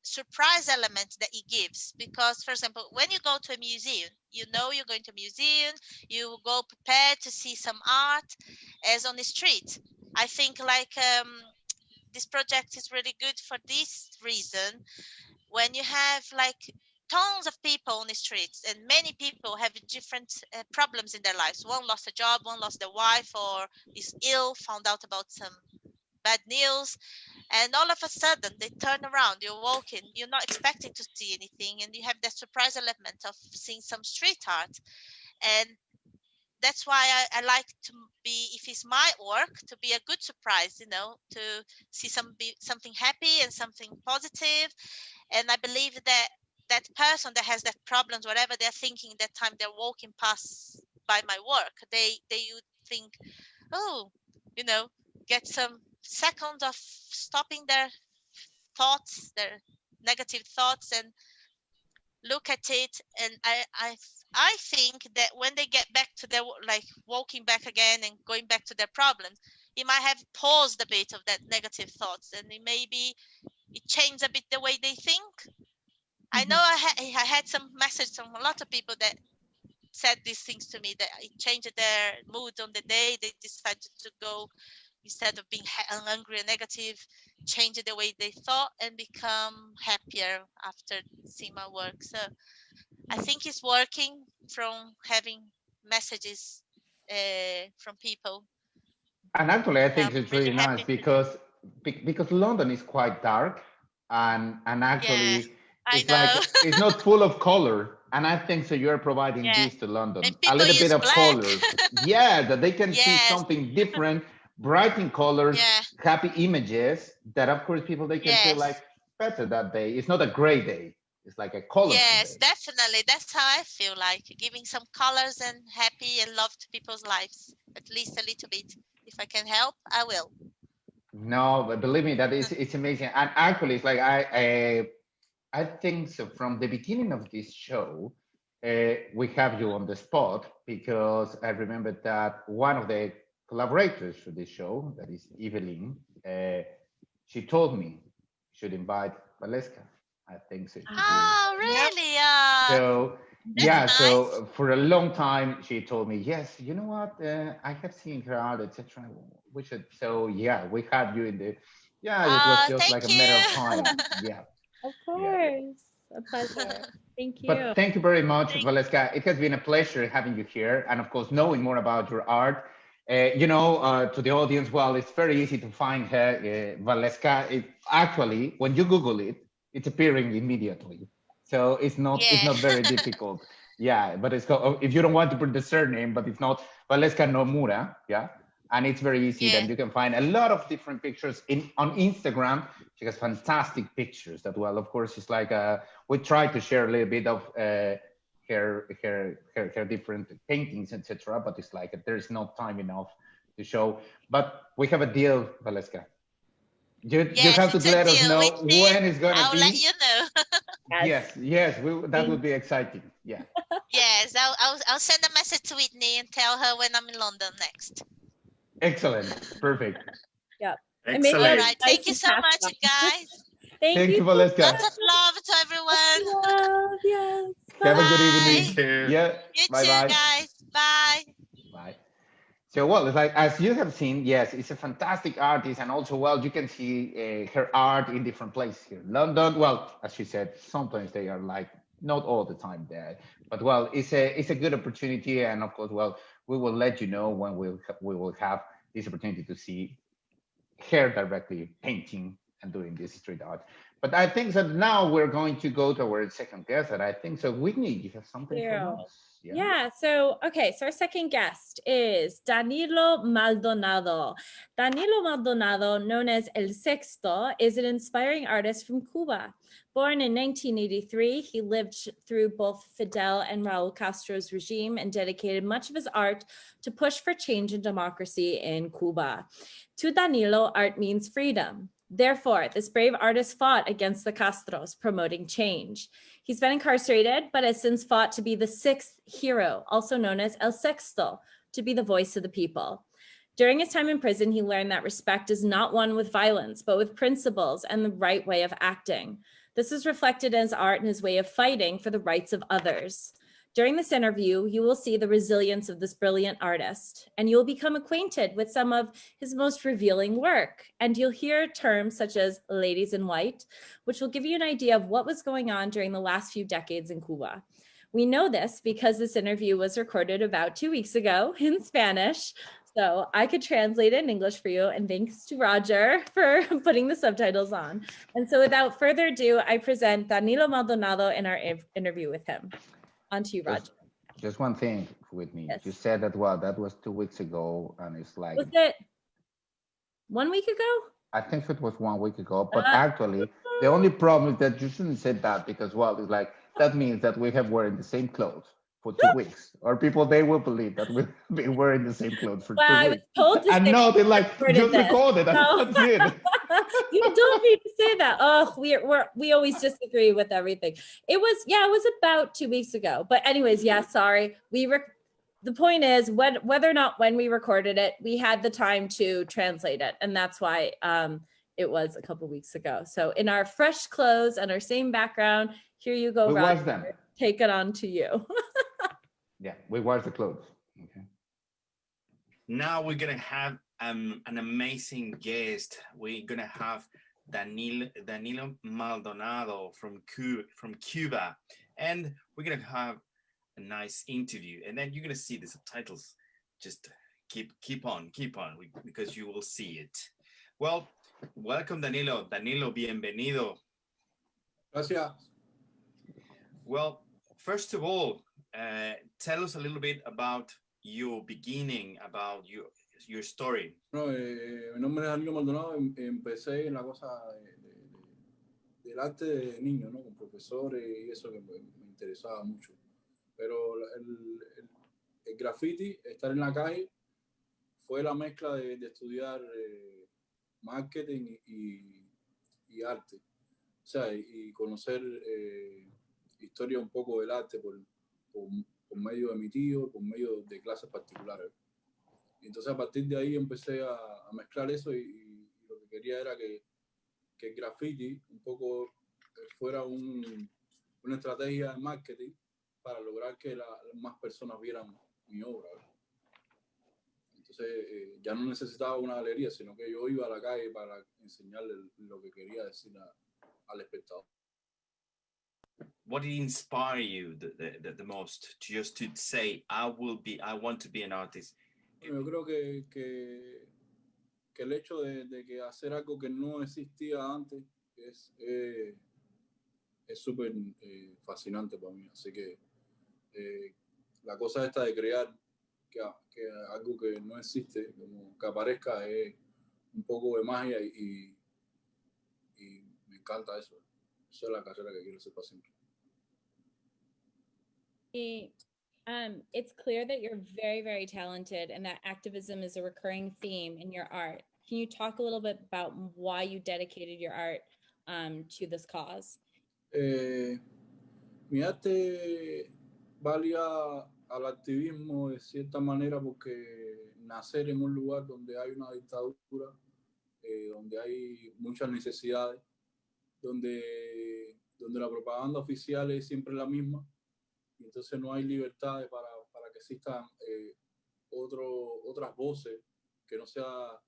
surprise element that it gives. Because, for example, when you go to a museum, you're going to a museum, you go prepared to see some art, as on the street. I think this project is really good for this reason. When you have tons of people on the streets, and many people have different problems in their lives. One lost a job, one lost their wife, or is ill, found out about some bad news, and all of a sudden they turn around, you're walking, you're not expecting to see anything, and you have that surprise element of seeing some street art. And that's why I like to be, if it's my work, to be a good surprise, you know, to see something happy and something positive. And I believe that that person that has that problems, whatever they're thinking that time they're walking past by my work, they would think, oh, you know, get some seconds of stopping their thoughts, their negative thoughts, and look at it. And I think that when they get back to their, like, walking back again and going back to their problems, it might have paused a bit of that negative thoughts, and it changed a bit the way they think. I know I had some message from a lot of people that said these things to me, that it changed their mood on the day. They decided to go, instead of being angry and negative, change the way they thought and become happier after seeing my work. So I think it's working, from having messages from people. And actually, I think I'm it's really really nice happy. because London is quite dark, and actually Yes, I it's like know. it's not full of color. And I think so you're providing Yeah. this to London, And a people little bit use of black. color. Yeah, that they can see Yes. something different, bright in colors, Yeah. happy images. That of course people they can feel like Yes. better that day. It's not a gray day. It's like a colorful Yes, day. definitely. That's how I feel, like giving some colors and happy and love to people's lives, at least a little bit. If I can help, I will. No, but believe me, that is it's amazing. And actually, it's like I think so. From the beginning of this show, we have you on the spot because I remember that one of the collaborators for this show, that is Evelyn, she told me should invite Waleska. I think so. Oh, really? So That's yeah, nice. so for a long time she told me, yes, you know what? I have seen her art, etc. We should. So yeah, we had you in the. Yeah, it was just Thank like a matter of time. you. Yeah. Of Yeah. course. A pleasure. Thank you. But thank you very much, Thank- Waleska. It has been a pleasure having you here, and of course, knowing more about your art. To the audience, well, it's very easy to find her, Waleska. Actually, when you Google it, it's appearing immediately. So it's Yeah. not very difficult. Yeah, but it's called, if you don't want to put the surname, but it's not Waleska Nomura. Yeah, and it's very easy. Yeah. Then you can find a lot of different pictures on Instagram. She has fantastic pictures that, well, of course, it's like we try to share a little bit of her different paintings, etc. But it's like there's not time enough to show. But we have a deal, Waleska. You Yes, have to it's a let us deal. know Which deal? when it's gonna I'll be. let you know. Yes, that would be exciting. Yeah. Yes, I'll send a message to Whitney and tell her when I'm in London next. Excellent. Perfect. Yep. Excellent. All right. Thank you so much, guys. Thank you, so Waleska. much. Lots of love to everyone. Love, yes. Have a good Bye. evening. Thank you. Yeah. You Bye too, bye. guys. Bye. Bye. So, well, it's like, as you have seen, yes, it's a fantastic artist. And also, well, you can see her art in different places here. London, well, as she said, sometimes they are like, not all the time there. But, well, it's a good opportunity. And of course, well, we will let you know when we will have this opportunity to see her directly painting and doing this street art. But I think that now we're going to go to our second guest. And I think so, Whitney, you have something for us? Yeah. So our second guest is Danilo Maldonado. Danilo Maldonado, known as El Sexto, is an inspiring artist from Cuba. Born in 1983, he lived through both Fidel and Raul Castro's regime and dedicated much of his art to push for change and democracy in Cuba. To Danilo, art means freedom. Therefore, this brave artist fought against the Castros, promoting change. He's been incarcerated, but has since fought to be the sixth hero, also known as El Sexto, to be the voice of the people. During his time in prison, he learned that respect is not won with violence, but with principles and the right way of acting. This is reflected in his art and his way of fighting for the rights of others. During this interview, you will see the resilience of this brilliant artist, and you'll become acquainted with some of his most revealing work. And you'll hear terms such as ladies in white, which will give you an idea of what was going on during the last few decades in Cuba. We know this because this interview was recorded about 2 weeks ago in Spanish, so I could translate it in English for you, and thanks to Roger for putting the subtitles on. And so without further ado, I present Danilo Maldonado in our interview with him. On to you, Roger. just one thing with me. Yes. You said that, well, that was 2 weeks ago, and it's like, Was it 1 week ago? I think it was 1 week ago, but actually, the only problem is that you shouldn't say that because, well, it's like, that means that we have wearing the same clothes for 2 weeks, or people, they will believe that we've been wearing the same clothes for Well, I 2 was weeks. told to And say no, they we like, recorded just this, record it, so- that's it. You don't need to say that. Oh, we always disagree with everything. It was about 2 weeks ago. But anyways, yeah, sorry. The point is, whether or not when we recorded it, we had the time to translate it, and that's why it was a couple weeks ago. So in our fresh clothes and our same background, here you go, We Roger. watched them. Take it on to you. Yeah, we wash the clothes. Okay. Now we're gonna have an amazing guest. We're gonna have Danilo Maldonado from Cuba, and we're gonna have a nice interview. And then you're gonna see the subtitles. Just keep on, because you will see it. Well, welcome, Danilo. Danilo, bienvenido. Gracias. Well, first of all, tell us a little bit about your beginning, about your story. No, mi nombre es Argeo Mondragon. Empecé en la cosa del arte de niño, ¿no? Con profesores y eso que me interesaba mucho. Pero el graffiti, estar en la calle, fue la mezcla de estudiar marketing y arte. O sea, y conocer historia un poco del arte por medio de mi tío, por medio de clases particulares. Y entonces a partir de ahí empecé a mezclar eso y lo que quería era que el graffiti un poco fuera una estrategia de marketing para lograr que más personas vieran mi obra. Entonces ya no necesitaba una galería, sino que yo iba a la calle para enseñarle lo que quería decir al espectador. What did inspire you the most, just to say, I want to be an artist? Yo creo que el hecho de que hacer algo que no existía antes es súper fascinante para mí. Así que la cosa esta de crear que algo que no existe, como que aparezca, es un poco de magia y me encanta eso. Esa es la carrera que quiero hacer para siempre. It's clear that you're very, very talented and that activism is a recurring theme in your art. Can you talk a little bit about why you dedicated your art to this cause? Mi arte valía al activismo de cierta manera porque nacer en un lugar donde hay una dictadura, donde hay muchas necesidades, donde la propaganda oficial es siempre la misma, y entonces no hay libertades para que existan otras voces que no sea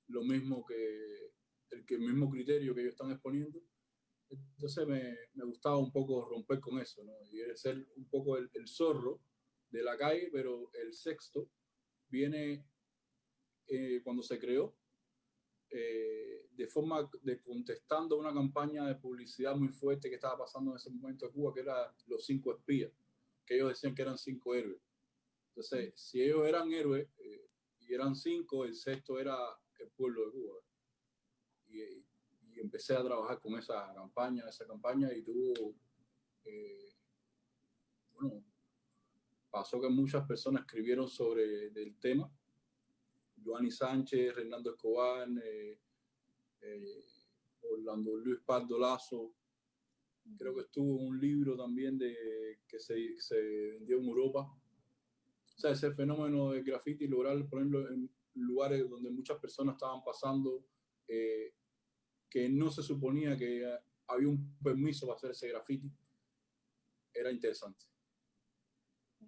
lo mismo que el mismo criterio que ellos están exponiendo. Entonces me gustaba un poco romper con eso, ¿no? Y ser un poco el zorro de la calle, pero el sexto viene cuando se creó de forma de contestando una campaña de publicidad muy fuerte que estaba pasando en ese momento en Cuba, que era los 5 espías, que ellos decían que eran 5 héroes. Entonces, si ellos eran héroes y eran 5, el sexto era el pueblo de Cuba. Y empecé a trabajar con esa campaña y tuvo, pasó que muchas personas escribieron sobre el tema. Joanny Sánchez, Reinaldo Escobar, Orlando Luis Pardo Lazo. Creo que estuvo un libro también que se vendió en Europa. O sea, ese fenómeno de graffiti, lograr ponerlo en lugares donde muchas personas estaban pasando, que no se suponía que había un permiso para hacer ese graffiti, era interesante.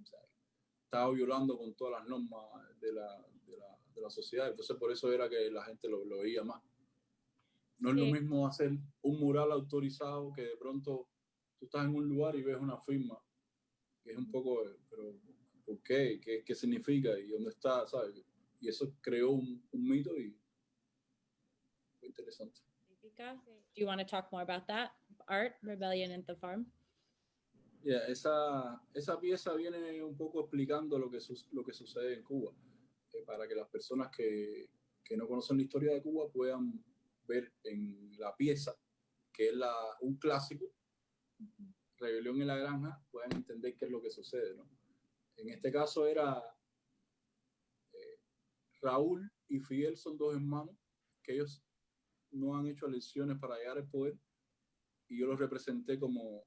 O sea, estaba violando con todas las normas de la sociedad, entonces por eso era que la gente lo veía más. No es lo mismo hacer un mural autorizado que de pronto tú estás en un lugar y ves una firma, que es un poco, pero ¿por qué? ¿Qué significa? ¿Y dónde está? ¿Sabes? Y eso creó un mito y fue interesante. Do you want to talk more about that? Art, Rebellion at the Farm? Yeah, esa pieza viene un poco explicando lo que sucede en Cuba, para que las personas que no conocen la historia de Cuba puedan ver en la pieza, que es un clásico, Rebelión en la Granja, puedan entender qué es lo que sucede, ¿no? En este caso era Raúl y Fidel, son dos hermanos que ellos no han hecho elecciones para llegar al poder, y yo los representé como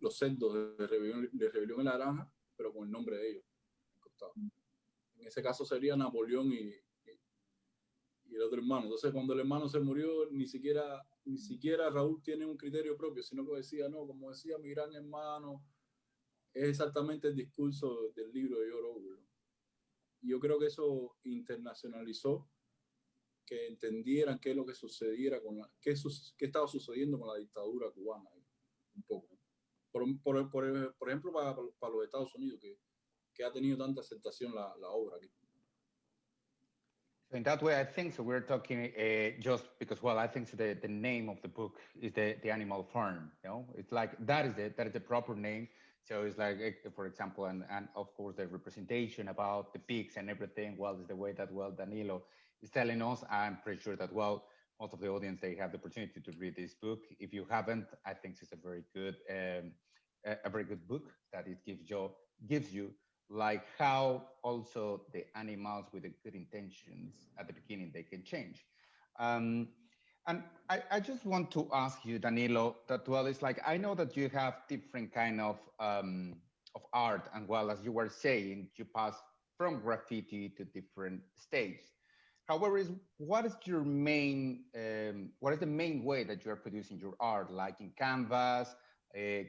los cerdos de Rebelión en la Granja, pero con el nombre de ellos. En ese caso sería Napoleón y el otro hermano. Entonces, cuando el hermano se murió, ni siquiera Raúl tiene un criterio propio, sino que decía, no, como decía mi gran hermano, es exactamente el discurso del libro de Orwell. Y yo creo que eso internacionalizó que entendieran qué es lo que sucediera qué estaba sucediendo con la dictadura cubana, un poco. Por ejemplo, para los Estados Unidos, que ha tenido tanta aceptación la obra aquí. So in that way, I think so. We're talking just because, well, I think so the name of the book is the Animal Farm. You know, it's like that is the proper name. So it's like, for example, and of course the representation about the pigs and everything. Well, is the way that Danilo is telling us. I'm pretty sure that most of the audience they have the opportunity to read this book. If you haven't, I think it's a very good book that it gives you like how also the animals with the good intentions at the beginning, they can change. And I just want to ask you, Danilo, that well, it's like, I know that you have different kind of art, and well, as you were saying, you pass from graffiti to different stages. However, what is the main way that you are producing your art, like in canvas,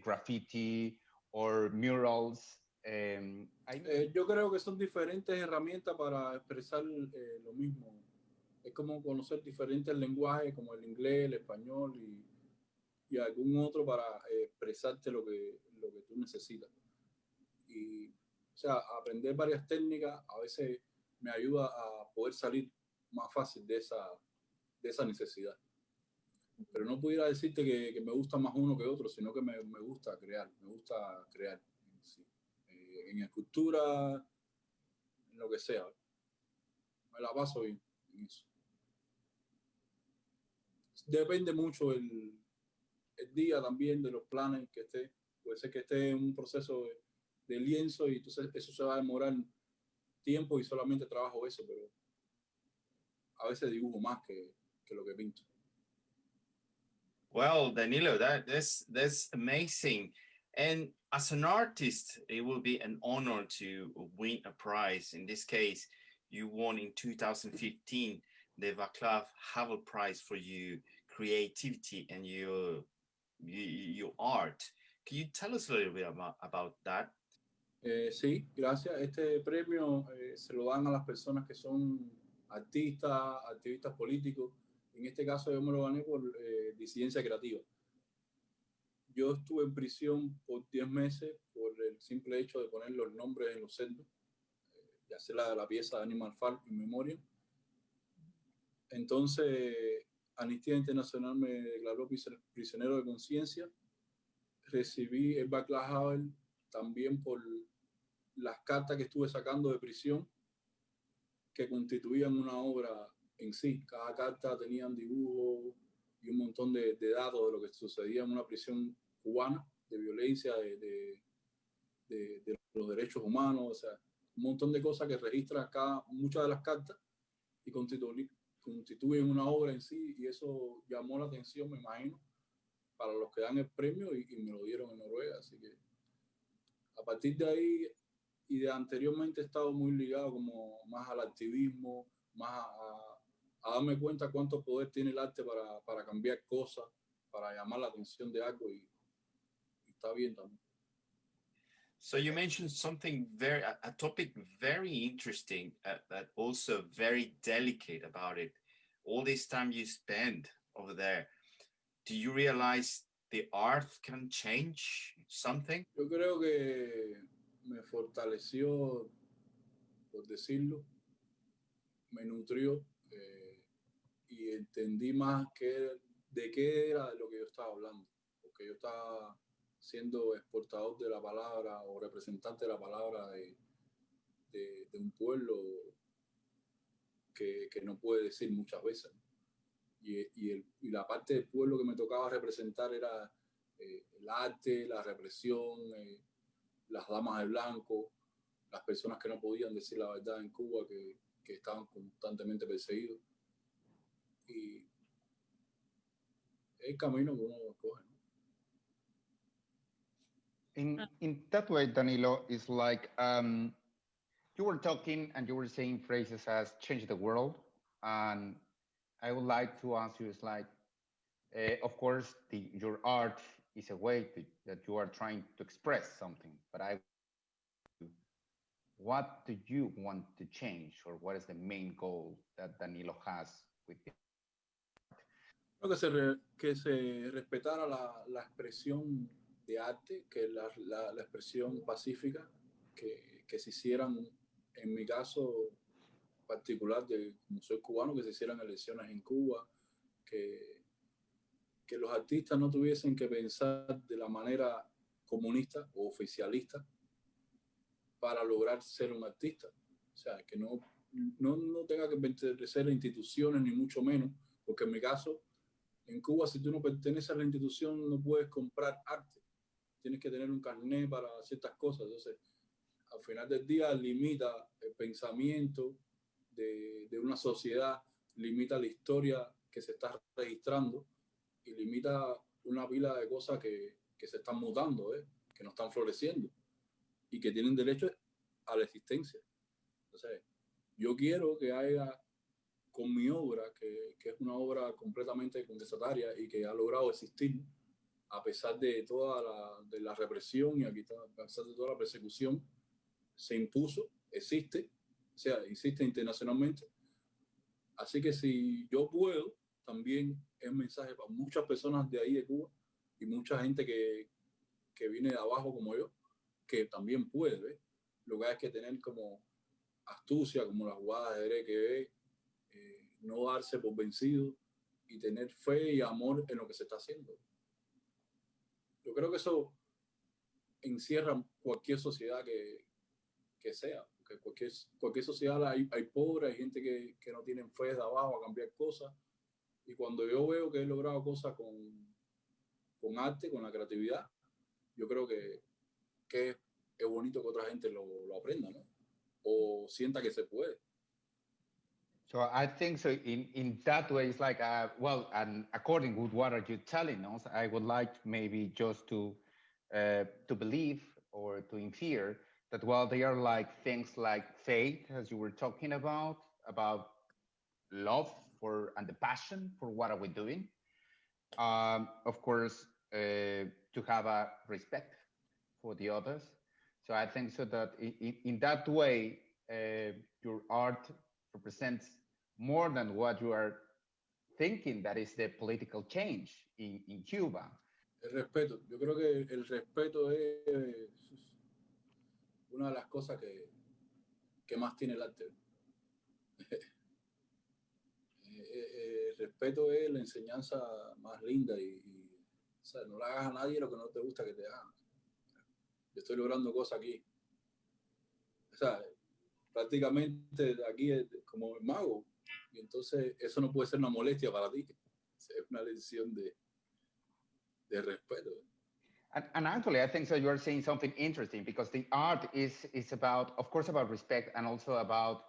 graffiti, or murals? Yo creo que son diferentes herramientas para expresar lo mismo. Es como conocer diferentes lenguajes como el inglés, el español y algún otro para expresarte lo que tú necesitas. Y, o sea, aprender varias técnicas a veces me ayuda a poder salir más fácil de esa necesidad. Pero no pudiera decirte que me gusta más uno que otro, sino que me gusta crear, sí. En escultura, en lo que sea. Me la paso bien en eso. Depende mucho el día también, de los planes que esté. Puede ser que esté en un proceso de lienzo y entonces eso se va a demorar tiempo y solamente trabajo eso, pero a veces dibujo más que lo que pinto. Well, Danilo, that's amazing. And as an artist, it will be an honor to win a prize. In this case, you won in 2015 the Vaclav Havel Prize for your creativity and your art. Can you tell us a little bit about that? Sí, gracias. Este premio se lo dan a las personas que son activistas políticos. En este caso yo me lo gané por disidencia creativa. Yo estuve en prisión por 10 meses por el simple hecho de poner los nombres en los cerdos, y hacer la pieza de Animal Farm in Memoriam. Entonces, Amnistía Internacional me declaró prisionero de conciencia. Recibí el Vaclav Havel también por las cartas que estuve sacando de prisión, que constituían una obra en sí. Cada carta tenía un dibujo y un montón de datos de lo que sucedía en una prisión cubana, de violencia, de los derechos humanos, o sea, un montón de cosas que registran muchas de las cartas y constituyen una obra en sí, y eso llamó la atención, me imagino, para los que dan el premio y me lo dieron en Noruega. Así que a partir de ahí y de anteriormente he estado muy ligado como más al activismo, más a darme cuenta cuánto poder tiene el arte para cambiar cosas, para llamar la atención de algo, y está bien también. So you mentioned something a topic very interesting, but also very delicate about it. All this time you spend over there, do you realize the art can change something? Yo creo que me fortaleció, por decirlo, me nutrió, y entendí más de qué era de lo que yo estaba hablando, porque yo estaba siendo exportador de la palabra o representante de la palabra de un pueblo que no puede decir muchas veces. Y la parte del pueblo que me tocaba representar era el arte, la represión, las damas de blanco, las personas que no podían decir la verdad en Cuba, que estaban constantemente perseguidos. Y el camino que uno coge, ¿no? In that way, Danilo, is like you were talking and you were saying phrases as change the world. And I would like to ask you, it's like, of course, your art is a way that you are trying to express something. But what do you want to change, or what is the main goal that Danilo has with it? Creo que se respetara la expresión de arte, que la expresión pacífica, que se hicieran, en mi caso particular, como soy cubano, que se hicieran elecciones en Cuba, que los artistas no tuviesen que pensar de la manera comunista o oficialista para lograr ser un artista. O sea, que no tenga que pertenecer a instituciones, ni mucho menos, porque en mi caso, en Cuba, si tú no perteneces a la institución, no puedes comprar arte. Tienes que tener un carnet para ciertas cosas. Entonces, al final del día, limita el pensamiento de una sociedad, limita la historia que se está registrando y limita una pila de cosas que se están mutando, que no están floreciendo y que tienen derecho a la existencia. Entonces, yo quiero que haya con mi obra, que es una obra completamente contestataria y que ha logrado existir a pesar de toda la represión y a pesar de toda la persecución, se impuso, existe, o sea, existe internacionalmente. Así que si yo puedo, también es un mensaje para muchas personas de ahí de Cuba y mucha gente que viene de abajo como yo, que también puede, ¿ves? Lo que hay que tener como astucia, como la jugada de Enrique, no darse por vencido y tener fe y amor en lo que se está haciendo. Yo creo que eso encierra cualquier sociedad que sea, porque cualquier sociedad hay pobres, hay gente que no tienen fe de abajo a cambiar cosas, y cuando yo veo que he logrado cosas con arte, con la creatividad, yo creo que es bonito que otra gente lo aprenda, ¿no? O sienta que se puede. So I think so. In that way, it's like, well, and according with what are you telling us, I would like maybe just to believe or to infer that, well, they are like things like faith, as you were talking about love for and the passion for what are we doing. Of course, to have a respect for the others. So I think so that in that way, your art represents more than what you are thinking, that is the political change in Cuba. El respeto. Yo creo que el respeto es una de las cosas que más tiene el arte. El respeto es la enseñanza más linda o sea, no le hagas a nadie lo que no te gusta que te hagan. Yo estoy logrando cosas aquí. O sea, prácticamente aquí es como el mago. Y entonces eso no puede ser una molestia para ti. Es una lección de respeto. And actually, I think so. You are saying something interesting, because the art is about, of course, about respect, and also about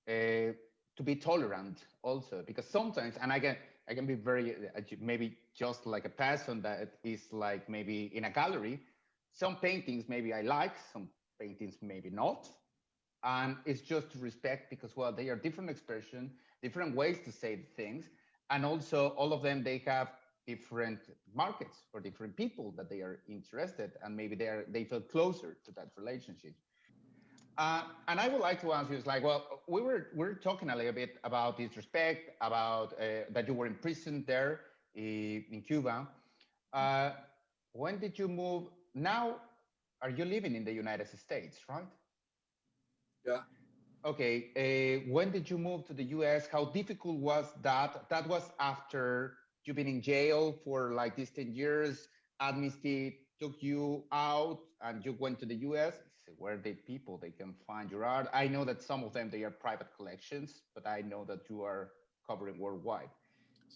to be tolerant also, because sometimes, and I can be very maybe just like a person that is like maybe in a gallery, some paintings maybe I like, some paintings maybe not. And it's just to respect, because, well, they are different expression, different ways to say things. And also all of them, they have different markets for different people that they are interested, and maybe they feel closer to that relationship. And I would like to ask you, it's like, well, we're talking a little bit about this respect, about that you were imprisoned there in Cuba. When did you move? Now, are you living in the United States, right? Yeah. Okay. When did you move to the US? How difficult was that? That was after you've been in jail for like these 10 years, amnesty, took you out and you went to the US, where the people they can find your art? I know that some of them they are private collections, but I know that you are covering worldwide.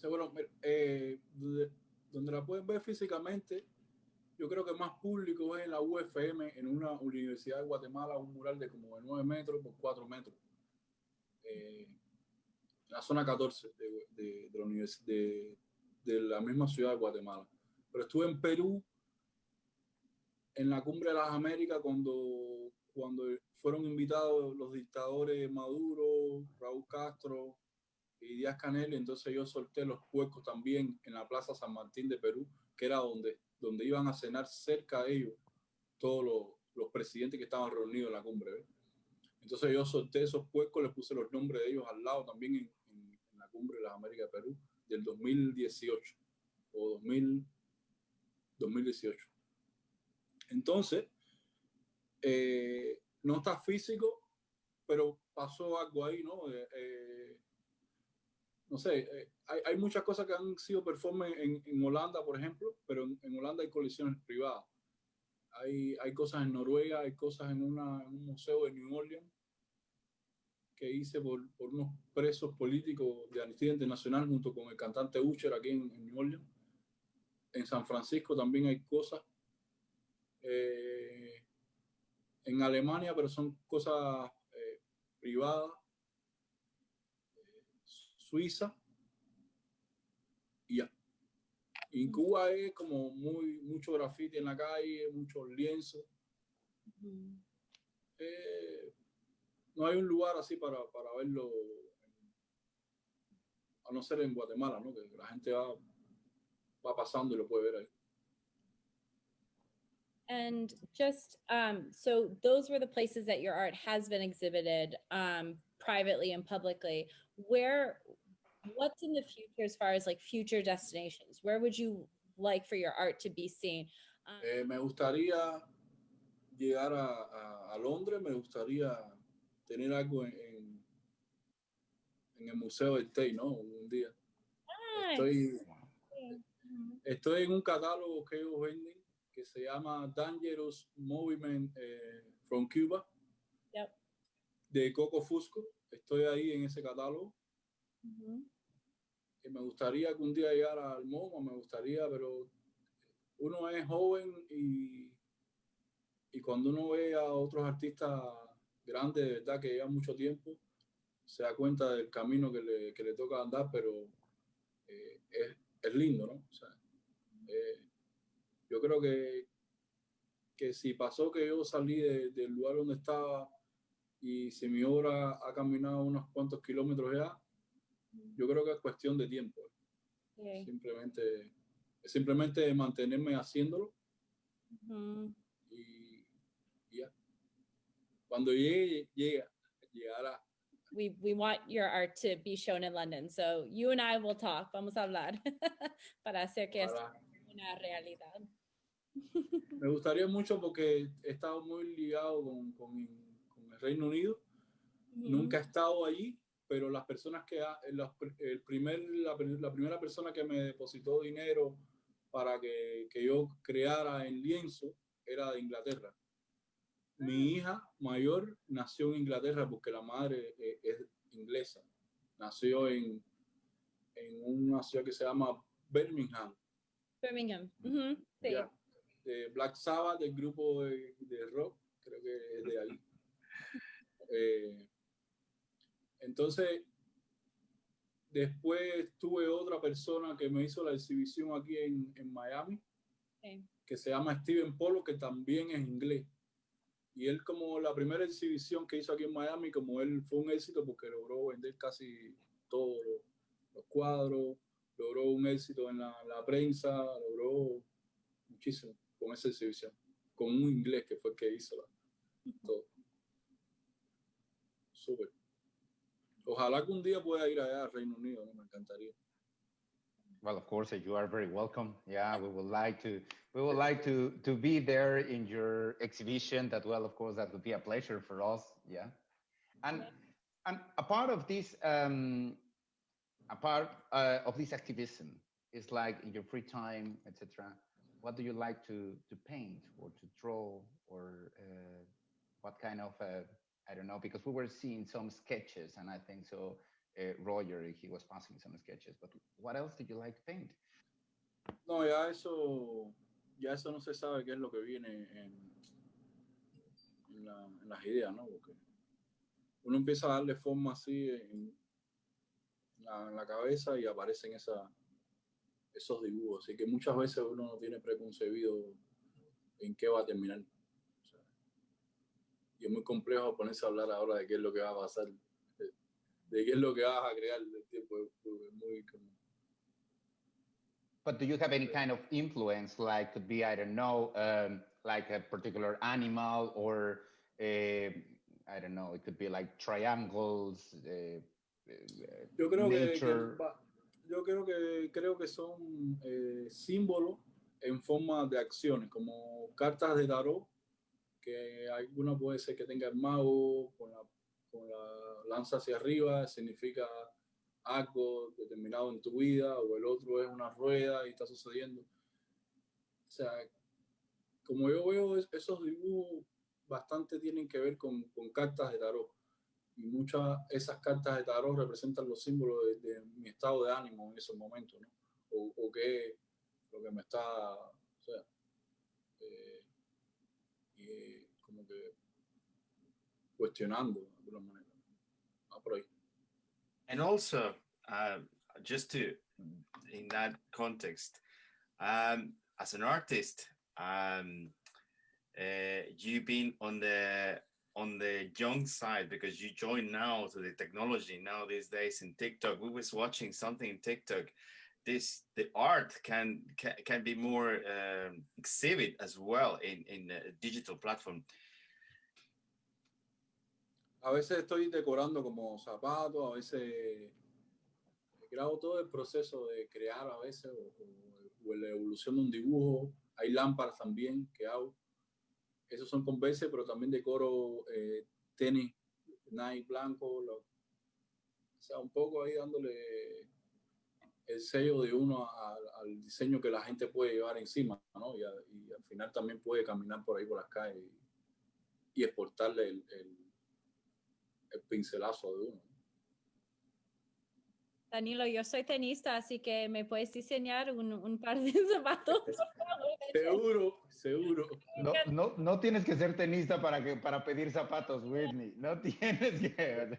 Bueno, donde la pueden ver físicamente, yo creo que más público es en la UFM, en una universidad de Guatemala, un mural de como de 9 metros por 4 metros. En la zona 14 de la de la misma ciudad de Guatemala. Pero estuve en Perú, en la Cumbre de las Américas, cuando fueron invitados los dictadores Maduro, Raúl Castro y Díaz Canel. Entonces yo solté los puestos también en la Plaza San Martín de Perú, que era donde iban a cenar cerca de ellos todos los presidentes que estaban reunidos en la cumbre, ¿ves? Entonces yo solté esos puestos, les puse los nombres de ellos al lado también en la Cumbre de las Américas de Perú del 2018 o 2018. Entonces, no está físico, pero pasó algo ahí, ¿no? No sé, hay muchas cosas que han sido performance en Holanda, por ejemplo, pero en Holanda hay colecciones privadas. Hay cosas en Noruega, hay cosas en un museo de New Orleans que hice por unos presos políticos de Amnistía Internacional junto con el cantante Usher aquí en New Orleans. En San Francisco también hay cosas. En Alemania, pero son cosas privadas. Suiza y ya. Y en Cuba es como mucho graffiti en la calle, muchos lienzos. No hay un lugar así para verlo, a no ser en Guatemala, ¿no? Que la gente va pasando y lo puede ver ahí. And just so those were the places that your art has been exhibited privately and publicly. What's in the future as far as like future destinations? Where would you like for your art to be seen? Me gustaría llegar a Londres, me gustaría tener algo en el Museo del Tate, ¿no? Un día. Estoy en un catálogo que ellos venden que se llama Dangerous Movement from Cuba, Yep. de Coco Fusco. Estoy ahí en ese catálogo. Y me gustaría que un día llegara al MoMA, me gustaría, pero uno es joven y cuando uno ve a otros artistas grandes, de verdad, que llevan mucho tiempo, se da cuenta del camino que le toca andar, pero es lindo, ¿no? O sea, yo creo que si pasó que yo salí del lugar donde estaba y si mi obra ha caminado unos cuantos kilómetros ya, yo creo que es cuestión de tiempo. Okay. Simplemente mantenerme haciéndolo y ya. Cuando llegará. We want your art to be shown in London, so you and I will talk. Vamos a hablar para hacer que esto sea una realidad. Me gustaría mucho porque he estado muy ligado con el Reino Unido. Nunca he estado allí, pero las personas la primera persona que me depositó dinero para que yo creara en lienzo era de Inglaterra. Mi hija mayor nació en Inglaterra porque la madre es inglesa. Nació en una ciudad que se llama Birmingham. Birmingham. Sí. Yeah. De Black Sabbath, del grupo de rock, creo que es de ahí. Entonces, después tuve otra persona que me hizo la exhibición aquí en Miami, que se llama Steven Polo, que también es inglés. Y él, como la primera exhibición que hizo aquí en Miami, como él fue un éxito porque logró vender casi todos los cuadros, logró un éxito en la prensa, logró muchísimo con esa exhibición, con un inglés que fue el que hizo todo. Súper. Ojalá que un día pueda ir allá al Reino Unido, ¿no? Me encantaría. Well, of course, you are very welcome. Yeah, we would like to be there in your exhibition. That, well, of course, that would be a pleasure for us. Yeah, and a part of this activism is like in your free time, etc. what do you like to paint or to draw, or what kind of I don't know, because we were seeing some sketches, and I think so. Roger, he was passing some sketches, but what else did you like to paint? No, ya eso no se sabe qué es lo que viene en las ideas, ¿no? Porque uno empieza a darle forma así en la cabeza y aparecen esos dibujos. Así que muchas veces uno no tiene preconcebido en qué va a terminar. O sea, y es muy complejo ponerse a hablar ahora de qué es lo que va a pasar, de qué es lo que vas a crear del tiempo. Es muy como... But do you have any kind of influence, like could be, I don't know, like a particular animal, or I don't know, it could be like triangles, yo creo nature. creo que son símbolos en forma de acciones, como cartas de tarot, que alguna puede ser que tenga el mago con la lanza hacia arriba, significa algo determinado en tu vida, o el otro es una rueda y está sucediendo. O sea, como yo veo esos dibujos, bastante tienen que ver con cartas de tarot. Y muchas esas cartas de tarot representan los símbolos de mi estado de ánimo en esos momentos, ¿no? O qué lo que me está, o sea, como que cuestionando de alguna manera. Va por ahí. And also, just to, in that context, as an artist, you've been on the young side because you joined now to the technology now these days in TikTok. We was watching something in TikTok. The art can be more exhibit as well in a digital platform. A veces estoy decorando como zapatos, a veces grabo todo el proceso de crear a veces o la evolución de un dibujo. Hay lámparas también que hago. Esos son con veces, pero también decoro tenis, Nike blanco, o sea, un poco ahí dándole el sello de uno al diseño que la gente puede llevar encima, ¿no? Y al final también puede caminar por ahí por las calles y exportarle el pincelazo de uno. Danilo, yo soy tenista, así que me puedes diseñar un par de zapatos. Seguro. No tienes que ser tenista para pedir zapatos, Whitney. No tienes que.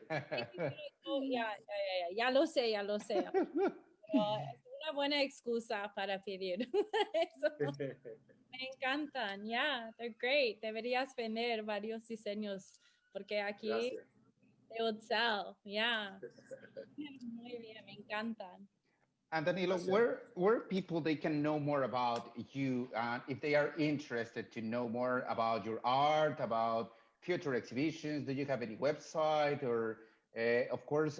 Ya lo sé. Pero es una buena excusa para pedir eso. Me encantan, they're great. Deberías vender varios diseños porque aquí Gracias. They would sell, Muy bien, me encantan. And Danilo, where people they can know more about you, if they are interested to know more about your art, about future exhibitions? Do you have any website? Or of course,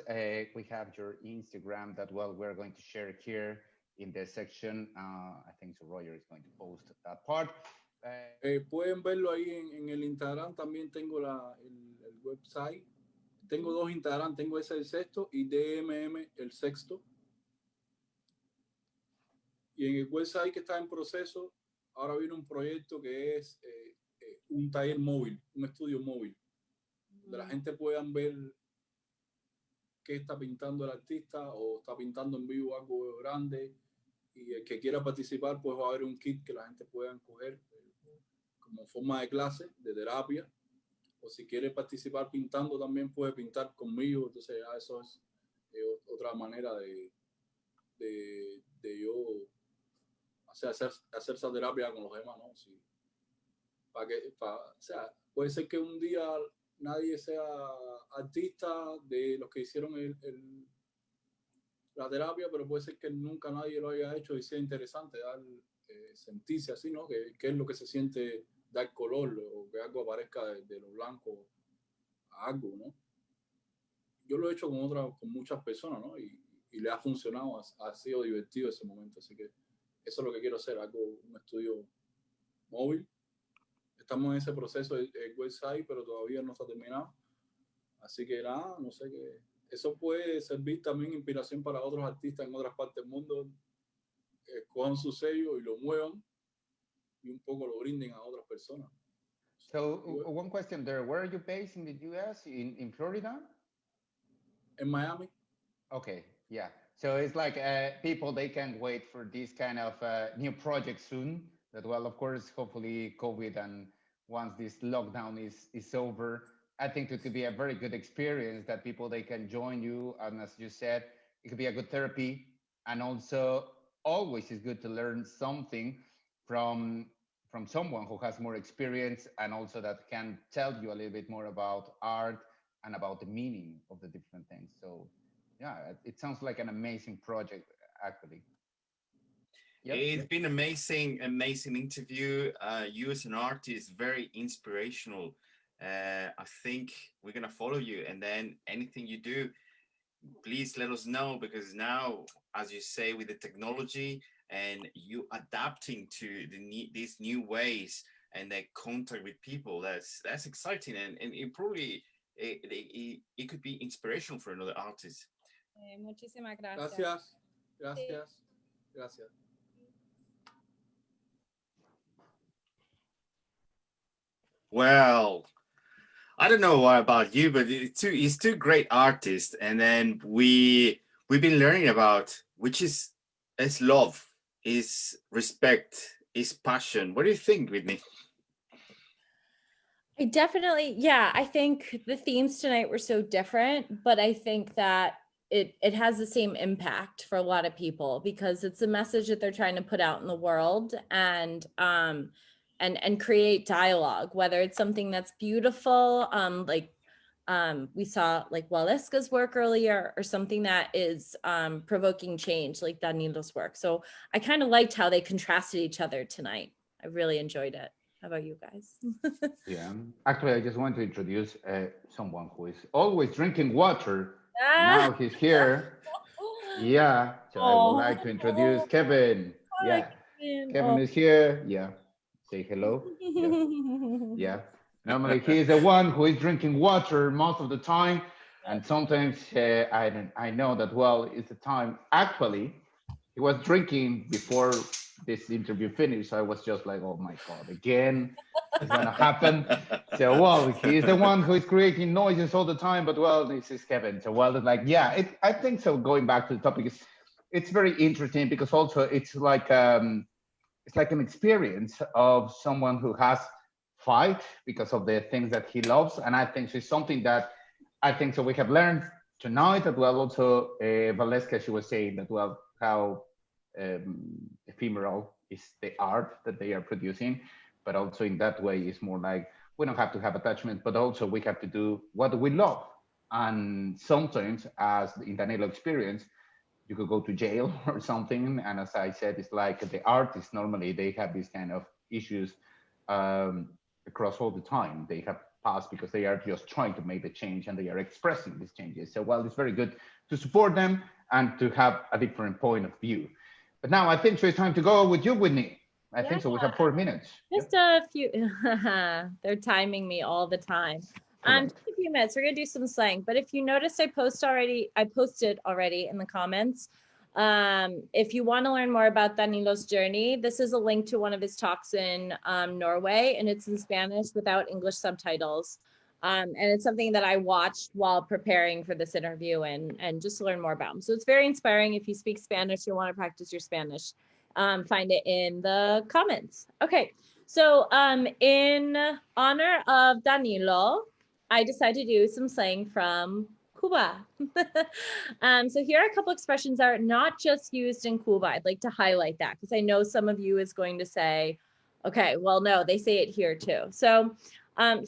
we have your Instagram that we're going to share here in the section. I think so Roger is going to post that part. Pueden verlo ahí en el Instagram. También tengo el website. Tengo dos Instagram, tengo ese el sexto y DMM el sexto. Y en el website que está en proceso, ahora viene un proyecto que es un taller móvil, un estudio móvil, donde la gente pueda ver qué está pintando el artista o está pintando en vivo algo grande. Y el que quiera participar, pues va a haber un kit que la gente pueda coger como forma de clase, de terapia. O si quiere participar pintando, también puede pintar conmigo. Entonces ya eso es otra manera de yo hacer esa terapia con los demás, ¿no? Sí. O sea, puede ser que un día nadie sea artista de los que hicieron la terapia, pero puede ser que nunca nadie lo haya hecho y sea interesante sentirse así, ¿no? ¿Qué es lo que se siente dar color o que algo aparezca de lo blanco a algo, ¿no? Yo lo he hecho con muchas personas, ¿no? Y le ha funcionado, ha sido divertido ese momento, así que eso es lo que quiero hacer, un estudio móvil. Estamos en ese proceso del website, pero todavía no está terminado, así que nada, no sé qué. Eso puede servir también inspiración para otros artistas en otras partes del mundo, cojan su sello y lo muevan y un poco lo brinden a otras personas. So one question there, where are you based in the US? In Florida? En Miami, Okay, yeah. So it's like people, they can't wait for this kind of new project soon. That, well, of course, hopefully COVID, and once this lockdown is over, I think it could be a very good experience that people, they can join you. And as you said, it could be a good therapy. And also always is good to learn something from from someone who has more experience, and also that can tell you a little bit more about art and about the meaning of the different things. So yeah, it sounds like an amazing project, actually. Yep. It's been amazing interview. You as an artist, very inspirational. I think we're gonna follow you, and then anything you do, please let us know, because now, as you say, with the technology and you adapting to these new ways and the contact with people, that's exciting, and it probably it could be inspirational for another artist. Muchísimas gracias. gracias, gracias, gracias. Well, I don't know what about you, but he's two great artists, and then we've been learning about which is love, is respect, is passion. What do you think, Whitney? I definitely, yeah, I think the themes tonight were so different, but I think that it has the same impact for a lot of people, because it's a message that they're trying to put out in the world, and create dialogue, whether it's something that's beautiful, we saw like Waleska's work earlier, or something that is provoking change, like Danilo's work. So I kind of liked how they contrasted each other tonight. I really enjoyed it. How about you guys? Yeah. Actually, I just want to introduce someone who is always drinking water. Ah. Now he's here. Yeah. So I would like to introduce Kevin. Yeah. Kevin is here. Yeah. Say hello. Yeah. Yeah. Normally he is the one who is drinking water most of the time, and sometimes I know that, well, it's the time. Actually, he was drinking before this interview finished. So I was just like, oh my God, again, it's gonna happen. So, well, he's the one who is creating noises all the time, but, well, this is Kevin. So, well, like, yeah, I think so. Going back to the topic, it's very interesting, because also it's like an experience of someone who has fight because of the things that he loves. And I think it's something that I think so we have learned tonight as well. Also, Waleska, she was saying that, well, how ephemeral is the art that they are producing, but also in that way it's more like we don't have to have attachment, but also we have to do what we love. And sometimes, as in Danilo experience, you could go to jail or something. And as I said, it's like the artists, normally they have these kind of issues across all the time. They have passed because they are just trying to make the change, and they are expressing these changes. So, well, it's very good to support them and to have a different point of view. But now I think so it's time to go with you, Whitney. I think so. We have 4 minutes. Just a few. They're timing me all the time. Just a few minutes. We're gonna do some slang. But if you notice, I posted already in the comments. If you want to learn more about Danilo's journey, this is a link to one of his talks in Norway, and it's in Spanish without English subtitles. And it's something that I watched while preparing for this interview, and just to learn more about him. So it's very inspiring. If you speak Spanish, you want to practice your Spanish, find it in the comments. Okay, so in honor of Danilo, I decided to do some slang from Cuba. So here are a couple expressions that are not just used in Cuba. I'd like to highlight that, because I know some of you is going to say, okay, well, no, they say it here too. So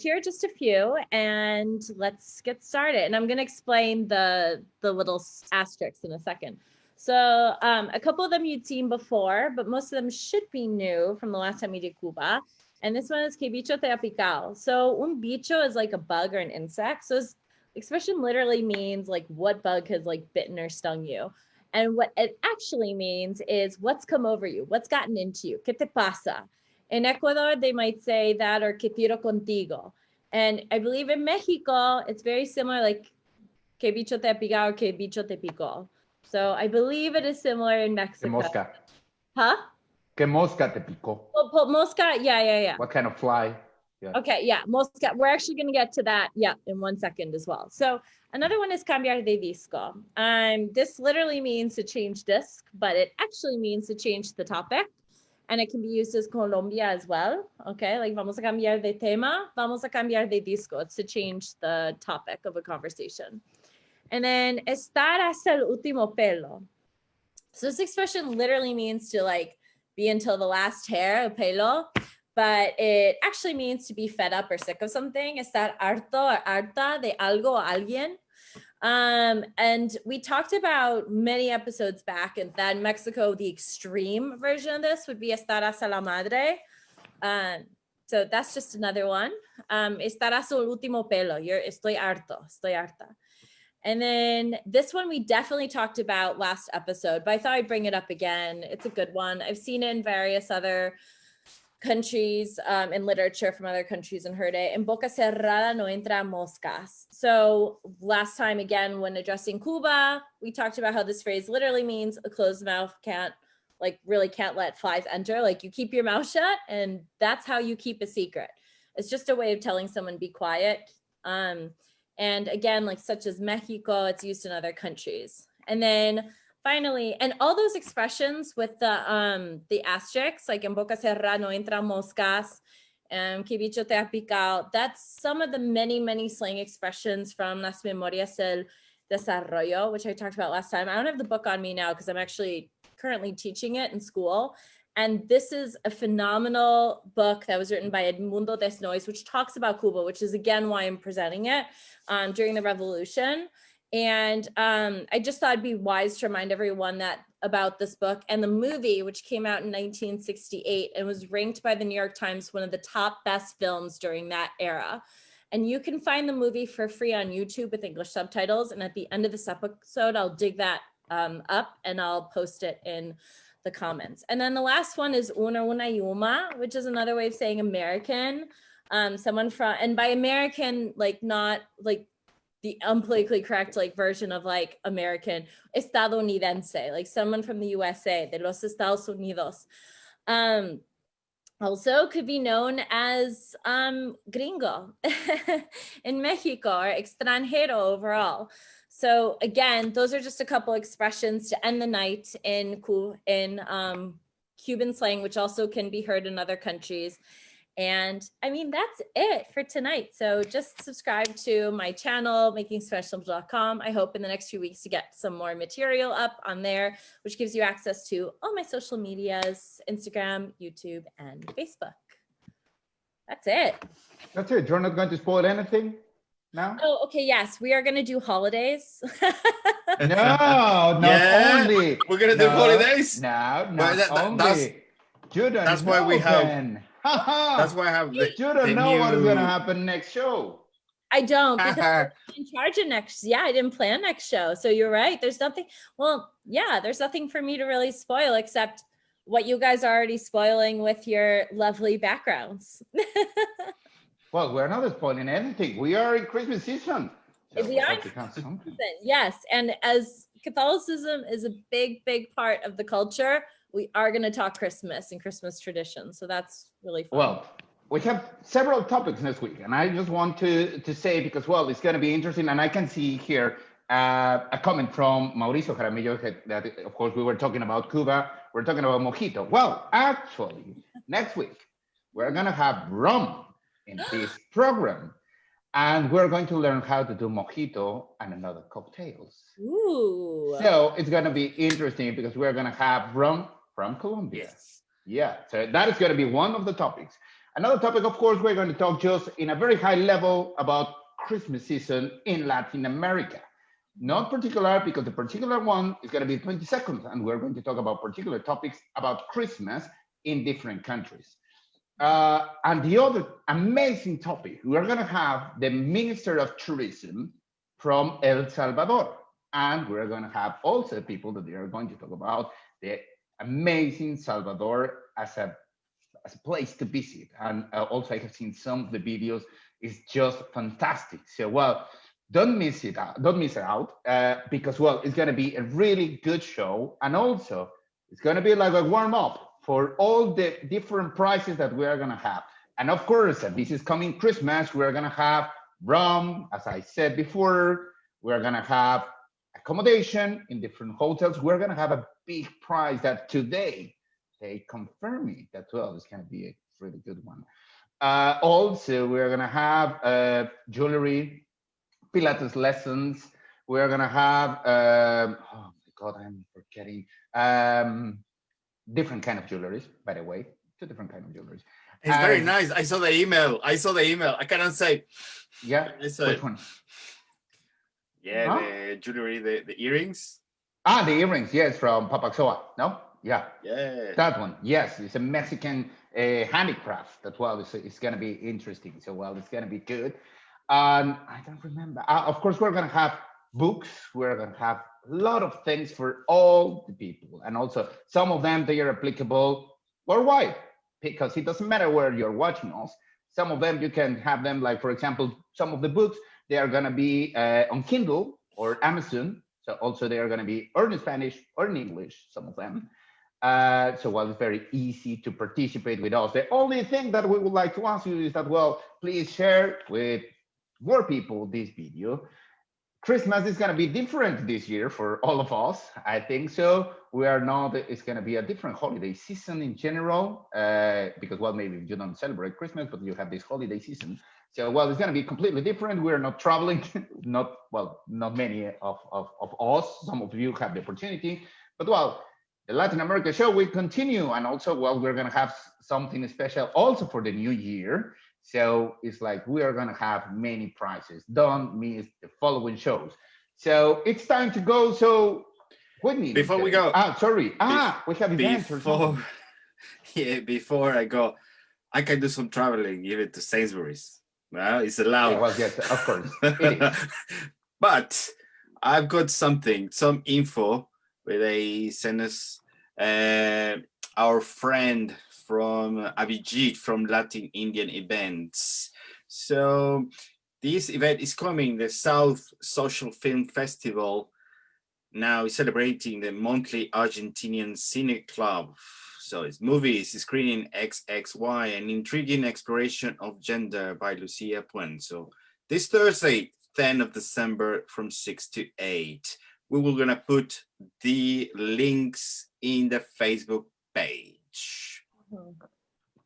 here are just a few, and let's get started. And I'm going to explain the little asterisks in a second. So a couple of them you'd seen before, but most of them should be new from the last time we did Cuba. And this one is Kebicho te ha picado. So un bicho is like a bug or an insect. So this expression literally means like what bug has like bitten or stung you. And what it actually means is what's come over you, what's gotten into you. ¿Qué te pasa? In Ecuador, they might say that, or ¿qué tiro contigo? And I believe in Mexico, it's very similar, like Kebicho te ha picado or Kebicho te picó. So I believe it is similar in Mexico. The mosca. Huh? Que mosca te picó? Mosca, yeah. What kind of fly? Yeah. Okay, yeah, mosca. We're actually going to get to that, yeah, in 1 second as well. So another one is cambiar de visco. This literally means to change disc, but it actually means to change the topic. And it can be used as Colombia as well. Okay, like vamos a cambiar de tema, vamos a cambiar de disco. It's to change the topic of a conversation. And then estar hasta el último pelo. So this expression literally means to like be until the last hair, pelo, but it actually means to be fed up or sick of something. Estar harto or harta de algo o alguien. And we talked about many episodes back, and then Mexico, the extreme version of this would be estar hasta la madre. So that's just another one. Estar hasta el último pelo. Estoy harto, estoy harta. And then this one we definitely talked about last episode, but I thought I'd bring it up again. It's a good one. I've seen it in various other countries, in literature from other countries, and heard it. En boca cerrada no entra moscas. So last time, again, when addressing Cuba, we talked about how this phrase literally means a closed mouth can't let flies enter. Like you keep your mouth shut, and that's how you keep a secret. It's just a way of telling someone be quiet. And again, like such as Mexico, it's used in other countries. And then finally, and all those expressions with the asterisks, like en boca cerrada no entra moscas, Kebicho te ha picado, that's some of the many slang expressions from Las Memorias del Desarrollo, which I talked about last time. I don't have the book on me now because I'm actually currently teaching it in school. And this is a phenomenal book that was written by Edmundo Desnoyes, which talks about Cuba, which is again why I'm presenting it during the revolution. And I just thought it'd be wise to remind everyone about this book and the movie, which came out in 1968 and was ranked by the New York Times one of the top best films during that era. And you can find the movie for free on YouTube with English subtitles. And at the end of this episode, I'll dig that up and I'll post it in the comments. And then the last one is una yuma, which is another way of saying American. Someone from, and by American, like not like the unpolitically correct like version of like American, estadounidense, like someone from the USA, de los Estados Unidos. Also could be known as gringo in Mexico, or extranjero overall. So again, those are just a couple expressions to end the night in Cuban slang, which also can be heard in other countries. And I mean, that's it for tonight. So just subscribe to my channel, makingspecial.com. I hope in the next few weeks to get some more material up on there, which gives you access to all my social medias, Instagram, YouTube, and Facebook. That's it. That's it. You're not going to spoil anything now? Oh, okay. Yes, we are going to do holidays. No, not only. We're going to do holidays? No, not only. That's why we have. That's why I have. You don't know what is going to happen next show. I don't, because I'm in charge of next. Yeah, I didn't plan next show. So you're right. There's nothing. Well, yeah, there's nothing for me to really spoil except what you guys are already spoiling with your lovely backgrounds. Well, we're not spoiling anything. We are in Christmas season. So we are in Christmas season, yes. And as Catholicism is a big part of the culture, we are going to talk Christmas and Christmas traditions. So that's really fun. Well, we have several topics next week. And I just want to say, because, well, it's going to be interesting. And I can see here a comment from Mauricio Jaramillo that, of course, we were talking about Cuba. We're talking about mojito. Well, actually, next week, we're going to have rum in this program. And we're going to learn how to do mojito and another cocktails. Ooh. So it's going to be interesting because we're going to have rum from Colombia. Yes. Yeah, so that is going to be one of the topics. Another topic, of course, we're going to talk just in a very high level about Christmas season in Latin America. Not particular, because the particular one is going to be 22nd, and we're going to talk about particular topics about Christmas in different countries. And the other amazing topic, we're going to have the Minister of Tourism from El Salvador. And we're going to have also people that they are going to talk about the amazing Salvador as a place to visit. And also I have seen some of the videos. It's just fantastic. So, well, don't miss it out. Don't miss it out because, well, it's going to be a really good show. And also it's going to be like a warm up for all the different prices that we are going to have. And of course, this is coming Christmas, we're going to have rum, as I said before, we're going to have accommodation in different hotels. We're going to have a big prize that today they confirm me that, well, it's going to be a really good one. Also, we're going to have jewelry, Pilates lessons. We're going to have, oh my God, I'm forgetting, different kind of jewelries, by the way, 2 different kind of jewelries. It's very nice. I saw the email. I cannot say. Yeah, which one? Yeah, huh? The jewelry, the earrings. Ah, the earrings, yes, from Papaxoa, no? Yeah. Yeah. That one, yes, it's a Mexican handicraft. That, well, it's going to be interesting. So, well, it's going to be good. I don't remember. Of course, we're going to have books. We're going to have a lot of things for all the people. And also, some of them, they are applicable worldwide, because it doesn't matter where you're watching us. Some of them, you can have them, like, for example, some of the books, they are going to be on Kindle or Amazon. So also they are going to be or in Spanish or in English, some of them. So, well, it's very easy to participate with us. The only thing that we would like to ask you is that, well, please share with more people this video. Christmas is going to be different this year for all of us. I think so. We are not, it's going to be a different holiday season in general, because, well, maybe you don't celebrate Christmas, but you have this holiday season. So, well, it's going to be completely different. We're not traveling, not many of us. Some of you have the opportunity, but, well, the Latin America show will continue. And also, well, we're going to have something special also for the new year. So it's like we are going to have many prizes. Don't miss the following shows. So it's time to go. So Whitney, before we go, we have events or something. Yeah, before I go, I can do some traveling even to Sainsbury's. Well, it's allowed. Yeah, well, yes, of course. It is. But I've got some info where they send us our friend from Abhijit from Latin Indian Events. So this event is coming, the South Social Film Festival. Now is celebrating the monthly Argentinian Cine Club. So it's movies, screening XXY, an intriguing exploration of gender by Lucia Puente. So this Thursday, 10th of December from 6 to 8. We will gonna put the links in the Facebook page.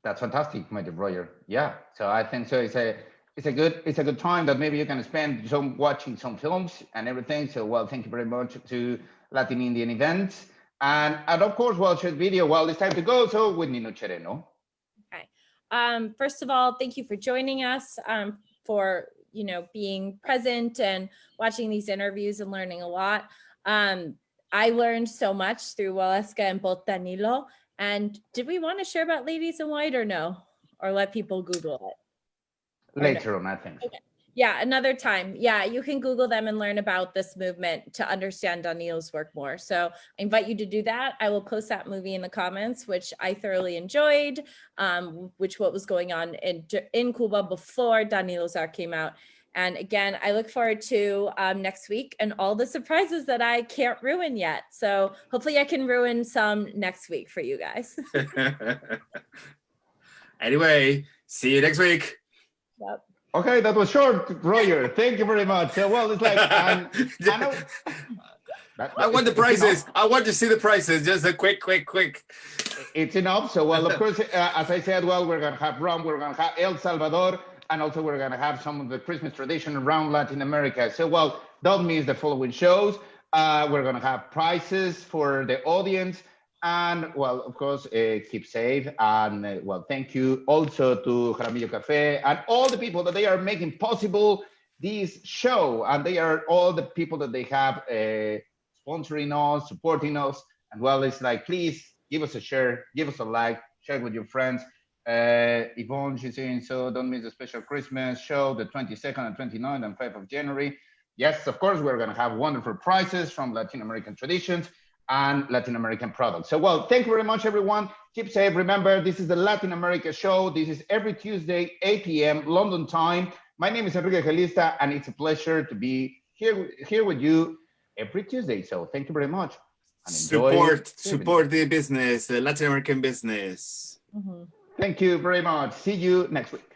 That's fantastic, my dear Roger. Yeah, so I think so. It's a good time that maybe you can spend watching some films and everything. So, well, thank you very much to Latin Indian Events, and of course, well, short video. Well, it's time to go. So, Whitney Nochereno. Okay. First of all, thank you for joining us. For being present and watching these interviews and learning a lot. I learned so much through Waleska and both Danilo. And did we want to share about Ladies in White or no? Or let people Google it? Later on, I think. Okay. Yeah, another time. Yeah, you can Google them and learn about this movement to understand Danilo's work more. So I invite you to do that. I will post that movie in the comments, which I thoroughly enjoyed, what was going on in Cuba before Danilo's art came out. And again, I look forward to next week and all the surprises that I can't ruin yet. So hopefully I can ruin some next week for you guys. Anyway, see you next week. Yep. Okay, that was short, Roger. Thank you very much. Well, it's like, I know. I want the prices. I want to see the prices. Just a quick. It's enough. So, well, of course, as I said, well, we're going to have rum, we're going to have El Salvador, and also we're going to have some of the Christmas tradition around Latin America. So, well, don't miss the following shows. We're going to have prizes for the audience. And, well, of course, keep safe. And, well, thank you also to Jaramillo Cafe and all the people that they are making possible this show. And they are all the people that they have sponsoring us, supporting us. And, well, it's like, please give us a share, give us a like, share with your friends. Yvonne, she's saying, so don't miss the special Christmas show, the 22nd and 29th and 5th of January. Yes, of course, we're going to have wonderful prizes from Latin American traditions and Latin American products. So, well, thank you very much, everyone. Keep safe. Remember, this is the Latin America show. This is every Tuesday, 8 p.m. London time. My name is Enrique Gelista, and it's a pleasure to be here with you every Tuesday. So thank you very much. and enjoy support the business, the Latin American business. Mhm. Thank you very much. See you next week.